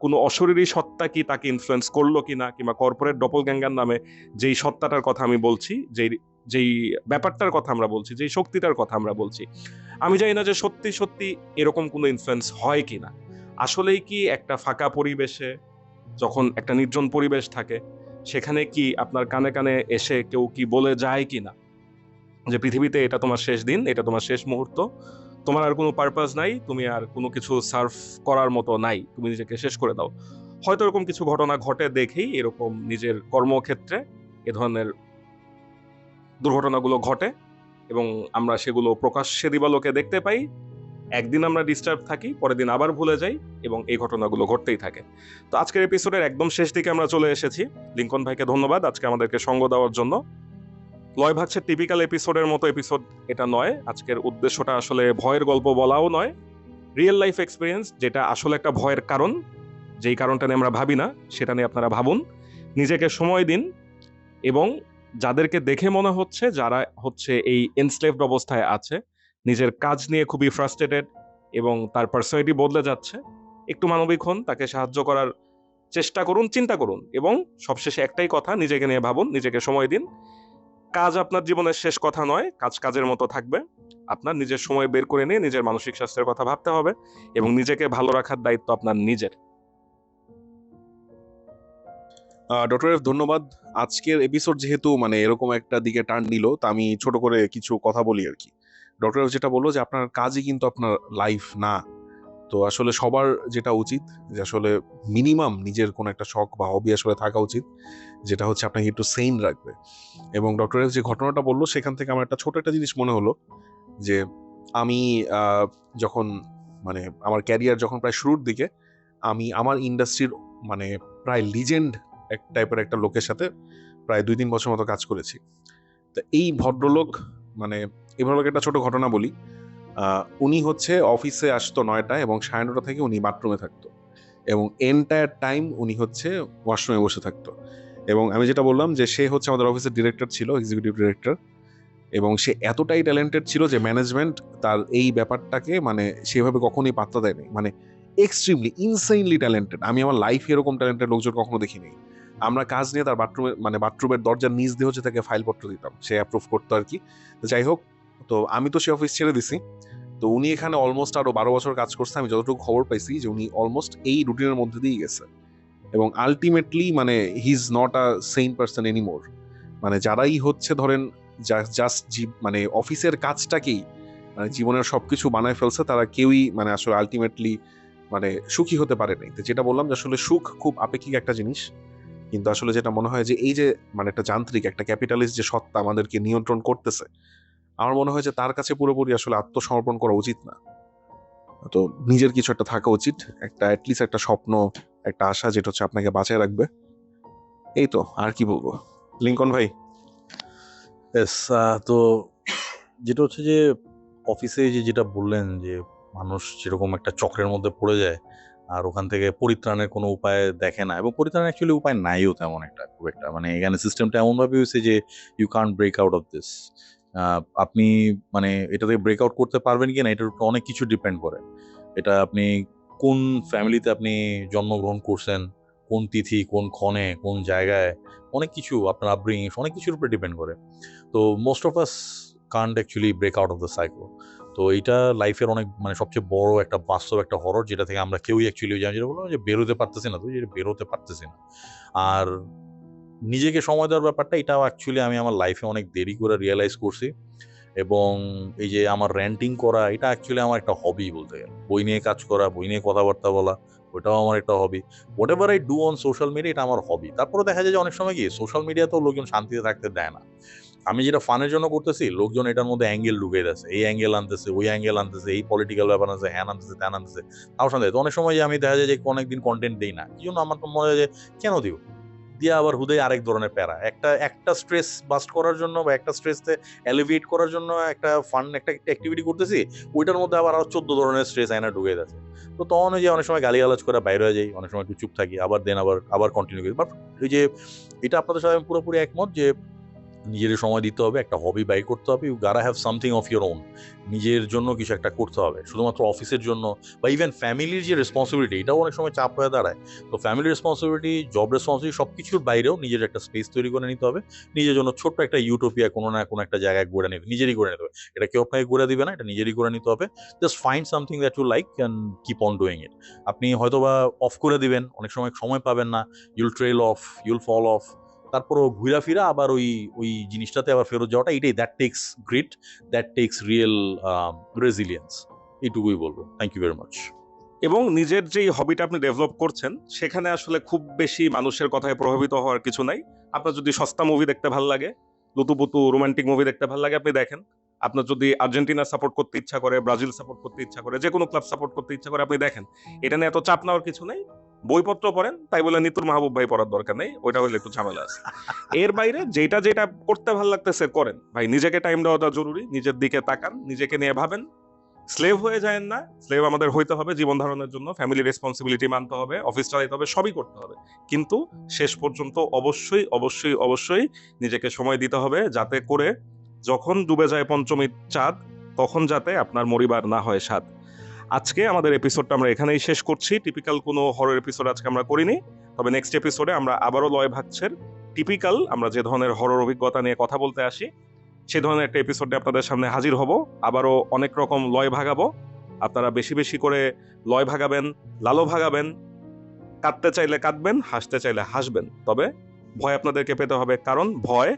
কোনো অশরীরী সত্তা কি তাকে ইনফ্লুয়েন্স করলো কিনা, কিংবা কর্পোরেট ডপলগ্যাঙ্গার নামে যেই সত্তাটার কথা আমি বলছি, যেই ব্যাপারটার কথা আমরা বলছি, যেই শক্তিটার কথা আমরা বলছি, আমি জানি না যে সত্যি সত্যি এরকম কোনো ইনফ্লুয়েন্স হয় কিনা। আসলেই কি একটা ফাঁকা পরিবেশে, যখন একটা নির্জন পরিবেশ থাকে, সেখানে কি আপনার কানে কানে এসে কেউ কি বলে যায় কিনা যে পৃথিবীতে এটা তোমার শেষ দিন, এটা তোমার শেষ মুহূর্ত, তোমার আর কোনো পারপাস নাই, তুমি আর কোনো কিছু সার্ভ করার মতো নাই, তুমি নিজেকে শেষ করে দাও। হয়তো এরকম কিছু ঘটনা ঘটে দেখেই এরকম নিজের কর্মক্ষেত্রে এ ধরনের দুর্ঘটনাগুলো ঘটে, এবং আমরা সেগুলো প্রকাশ্যে দিবালোকে দেখতে পাই, একদিন আমরা ডিস্টার্ব থাকি, পরের দিন আবার ভুলে যাই, এবং এই ঘটনাগুলো ঘটতেই থাকে। তো আজকের এপিসোডের একদম শেষ দিকে আমরা চলে এসেছি। লিঙ্কন ভাইকে ধন্যবাদ আজকে আমাদেরকে সঙ্গ দেওয়ার জন্য। লয় ভাগছের টিপিক্যাল এপিসোডের মতো এপিসোড এটা নয়। আজকের উদ্দেশ্যটা আসলে ভয়ের গল্প বলাও নয়, রিয়েল লাইফ এক্সপিরিয়েন্স, যেটা আসলে একটা ভয়ের কারণ, যেই কারণটা নিয়ে আমরা ভাবি না সেটা নিয়ে আপনারা ভাবুন, নিজেকে সময় দিন, এবং যাদেরকে দেখে মনে হচ্ছে যারা হচ্ছে এই এনস্লেভড অবস্থায় আছে, নিজের কাজ নিয়ে খুবই ফ্রাস্ট্রেটেড এবং তার পার্সোনালিটি বদলে যাচ্ছে, একটু মানবিক হন, তাকে সাহায্য করার চেষ্টা করুন, চিন্তা করুন, এবং সবশেষে একটাই কথা, নিজেকে নিয়ে ভাবুন, নিজেকে সময় দিন। কাজ আপনার জীবনের শেষ কথা নয়, কাজ কাজের মতো থাকবে। আপনার নিজের সময় বের করে নিয়ে নিজের মানসিক স্বাস্থ্যের কথা ভাবতে হবে, এবং নিজেকে ভালো রাখার দায়িত্ব আপনার নিজের। ডক্টর এফ, ধন্যবাদ। আজকের এপিসোড যেহেতু মানে এরকম একটা দিকে টার্ন নিল, তা আমি ছোট করে কিছু কথা বলি আর কি। ডক্টর এফ যেটা বললো যে আপনার কাজই কিন্তু আপনার লাইফ না। তো আসলে সবার যেটা উচিত যে আসলে মিনিমাম নিজের কোনো একটা শখ বা হবি আসলে থাকা উচিত, যেটা হচ্ছে আপনাকে একটু সেইন রাখবে। এবং ডক্টর এফ যে ঘটনাটা বললো সেখান থেকে আমার একটা ছোট একটা জিনিস মনে হলো যে আমি যখন মানে আমার ক্যারিয়ার যখন প্রায় শুরুর দিকে, আমি আমার ইন্ডাস্ট্রির মানে প্রায় লিজেন্ড এক টাইপের একটা লোকের সাথে প্রায় 2-3 বছর মতো কাজ করেছি। তো এই ভদ্রলোক মানে এই ভদ্রলোক একটা ছোট ঘটনা বলি। উনি হচ্ছে অফিসে আসতো 9টায় এবং 9:30 থেকে উনি বাথরুমে থাকতো, এবং এন্টায়ার টাইম উনি হচ্ছে ওয়াশরুমে বসে থাকতো। এবং আমি যেটা বললাম যে সে হচ্ছে আমাদের অফিসের ডিরেক্টর ছিল, এক্সিকিউটিভ ডিরেক্টর, এবং সে এতটাই ট্যালেন্টেড ছিল যে ম্যানেজমেন্ট তার এই ব্যাপারটাকে মানে সেভাবে কখনোই পাত্তা দেয়নি। মানে এক্সট্রিমলি ইনসেইনলি ট্যালেন্টেড। আমি আমার লাইফে এরকম ট্যালেন্টেড লোকজন কখনো দেখিনি। আমরা কাজ নিয়ে তার বাথরুমের দরজার নিচ দিয়ে হচ্ছে তাকে ফাইলপত্র দিতাম, সে অ্যাপ্রুভ করতো আর কি। তো যাই হোক, তো আমি তো সে অফিস ছেড়ে দিছি। তো উনি এখানে অলমোস্ট আরো 12 বছর কাজ করছে। আমি যতটুকু খবর পাইছি যে উনি অলমোস্ট এই রুটিনের মধ্যে দিয়ে গেছে, এবং আলটিমেটলি মানে he is not a sane person anymore. মানে যারাই হচ্ছে ধরেন জাস্ট মানে অফিসের কাজটাকেই মানে জীবনের সবকিছু বানায় ফেলছে, তারা কেউই মানে আসলে আলটিমেটলি মানে সুখী হতে পারে নাই। তো যেটা বললাম যে আসলে সুখ খুব আপেক্ষিক একটা জিনিস, কিন্তু আসলে যেটা মনে হয় যে এই যে মানে একটা যান্ত্রিক একটা ক্যাপিটালিস্ট যে সত্তা আমাদেরকে নিয়ন্ত্রণ করতেছে, আমার মনে হয় যে তার কাছে পুরোপুরি আসলে আত্মসমর্পণ করা উচিত না। তো নিজের কিছু একটা থাকা উচিত, একটা অ্যাটলিস্ট একটা স্বপ্ন, একটা আশা, যেটা হচ্ছে আপনাকে বাঁচায় রাখবে। এই তো, আর কি বলবো। লিঙ্কন ভাই। Yes, তো যেটা হচ্ছে যে অফিসে যেটা বললেন যে মানুষ যেরকম একটা চক্রের মধ্যে পড়ে যায় আর ওখান থেকে পরিত্রাণের কোনো উপায় দেখে না, এবং পরিত্রাণের অ্যাকচুয়ালি উপায় নাইও তেমন একটা, খুব একটা। মানে এখানে সিস্টেমটা এমনভাবে হয়েছে যে you can't break out of this. আপনি মানে এটা থেকে ব্রেক আউট করতে পারবেন কিনা এটার উপর অনেক কিছু ডিপেন্ড করে। এটা আপনি কোন ফ্যামিলিতে আপনি জন্মগ্রহণ করছেন, কোন তিথি, কোন ক্ষণে, কোন জায়গায়, অনেক কিছু, আপনার আপব্রিঙ্গিং, অনেক কিছুর উপরে ডিপেন্ড করে। তো most of us can't actually break out of the cycle. তো এইটা লাইফের অনেক মানে সবচেয়ে বড় একটা বাস্তব একটা হরর, যেটা থেকে আমরা কেউই অ্যাকচুয়ালি যেটা বললাম যে বেরোতে পারতেছি না, তো যেটা বেরোতে পারতেছি না। আর নিজেকে সময় দেওয়ার ব্যাপারটা, এটাও অ্যাকচুয়ালি আমি আমার লাইফে অনেক দেরি করে রিয়েলাইজ করছি। এবং এই যে আমার র্যান্টিং করা, এটা অ্যাকচুয়ালি আমার একটা হবি বলতে গেলে। বই নিয়ে কাজ করা, বই নিয়ে কথাবার্তা বলা, ওটাও আমার একটা hobby. Whatever I do on social media, এটা আমার হবি। তারপরে দেখা যায় যে অনেক সময় কি সোশ্যাল মিডিয়াতেও লোকজন শান্তিতে থাকতে দেয় না। আমি যেটা ফানের জন্য করতেছি, লোকজন এটার মধ্যে অ্যাঙ্গেল ঢুকে যাচ্ছে, এই অ্যাঙ্গেল আনতেছে, ওই অ্যাঙ্গেল আনতেছে, এই পলিটিক্যাল ব্যাপার আনতেছে, হ্যান আনতেছে, ত্যান আনতেছে, তাও শান্তি। তো অনেক সময় যে আমি দেখা যায় যে অনেকদিন কন্টেন্ট দিই না, কি জন্য আমার তো মনে হয় যে কেন দিব, দিয়ে আবার হুদাই আরেক ধরনের প্যারা। একটা স্ট্রেস বাস্ট করার জন্য বা একটা স্ট্রেসে এলিভিয়েট করার জন্য একটা ফান একটা অ্যাক্টিভিটি করতেছি, ওইটার মধ্যে আবার আরো 14 ধরনের স্ট্রেস আয়না ঢুকে যাচ্ছে। তো তখন ওই যে অনেক সময় গালিগালাজ করে বাইরে হয়ে যাই, অনেক সময় একটু চুপ থাকি, আবার দেন আবার কন্টিনিউ করি। বাট ওই যে এটা আপনাদের সাথে আমি পুরোপুরি একমত যে নিজের সময় দিতে হবে, একটা হবি বাই করতে হবে, you gotta have something of your own. নিজের জন্য কিছু একটা করতে হবে, শুধুমাত্র অফিসের জন্য বা ইভেন ফ্যামিলির যে রেসপন্সিবিলিটি, এটাও অনেক সময় চাপ হয়ে দাঁড়ায়। তো ফ্যামিলি রেসপন্সিবিলিটি, জব রেসপন্সিবিলিটি, সব কিছুর বাইরেও নিজের একটা স্পেস তৈরি করে নিতে হবে। নিজের জন্য ছোট্ট একটা ইউটোপিয়া কোনো না কোনো একটা জায়গায় গড়ে নিতে, নিজেরই করে নিতে হবে। এটা কেউ আপনাকে গড়ে দিবে না, এটা নিজেরই করে নিতে হবে। Just find something that you like and keep on doing it. আপনি হয়তো বা অফ করে দিবেন, অনেক সময় পাবেন না, you'll trail off, you'll fall off, তারপরও ঘুরা ফিরা আবার ওই জিনিসটাতে আবার ফেরত যাওয়াটা, এটাই that takes grit, that takes real resilience. এইটুকুই বলবো। Thank you very much. এবং নিজের যেই হবিটা আপনি ডেভেলপ করছেন, সেখানে আসলে খুব বেশি মানুষের কথায় প্রভাবিত হওয়ার কিছু নাই। আপনার যদি সস্তা মুভি দেখতে ভালো লাগে, লুতুপুতু রোমান্টিক মুভি দেখতে ভালো লাগে, আপনি দেখেন। আপনার যদি আর্জেন্টিনা সাপোর্ট করতে ইচ্ছা করে, ব্রাজিল সাপোর্ট করতে ইচ্ছা করে, যে কোনো ক্লাব সাপোর্ট করতে ইচ্ছা করে, আপনি দেখেন এটা নিয়ে এত চাপ নেওয়ার কিছু নেই। বইপত্র পড়েন, তাই বলে নিতুর মাহবুব ভাই পড়ার দরকার নেই, ওইটা হলে একটু ঝামেলা আছে। এর বাইরে যেটা যেটা করতে ভালো লাগতেছে করেন ভাই, নিজেকে টাইম দেওয়াটা জরুরি, নিজের দিকে তাকান, নিজেকে নিয়ে ভাবেন, স্লেভ হয়ে যায়েন না। স্লেভ আমাদের হইতে হবে জীবন ধারণের জন্য, ফ্যামিলি রেসপন্সিবিলিটি মানতে হবে, অফিস চালাইতে হবে, সবই করতে হবে, কিন্তু শেষ পর্যন্ত অবশ্যই অবশ্যই অবশ্যই নিজেকে সময় দিতে হবে, যাতে করে যখন ডুবে যায় পঞ্চমীর চাঁদ তখন যাতে আপনার মরিবার না হয় স্বাদ। আজকে আমাদের এপিসোডটা আমরা এখানেই শেষ করছি। টিপিক্যাল কোনো হরর এপিসোড আজকে আমরা করিনি, তবে নেক্সট এপিসোডে আমরা আবারও লয় ভাগছের টিপিক্যাল আমরা যে ধরনের হরর অভিজ্ঞতা নিয়ে কথা বলতে আসি সে ধরনের একটা এপিসোডে আপনাদের সামনে হাজির হব। আবারও অনেক রকম লয় ভাগাবো, আপনারা বেশি বেশি করে লয় ভাগাবেন, লালো ভাগাবেন, কাঁদতে চাইলে কাঁদবেন, হাসতে চাইলে হাসবেন, তবে ভয় আপনাদেরকে পেতে হবে, কারণ ভয়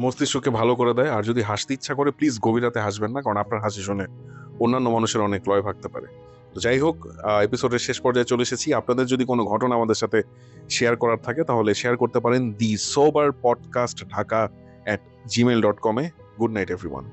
মস্তিষ্ককে ভালো করে দেয়। আর যদি হাসতে ইচ্ছা করে প্লিজ গভীর রাতে হাসবেন না, কারণ আপনার হাসি শুনে অন্যান্য মানুষের অনেক লয় ভাগতে পারে। তো যাই হোক, এপিসোডের শেষ পর্যায়ে চলে এসেছি। আপনাদের যদি কোনো ঘটনা আমাদের সাথে শেয়ার করার থাকে তাহলে শেয়ার করতে পারেন দি সোবার পডকাস্ট ঢাকা@gmail.com-এ। Good night everyone.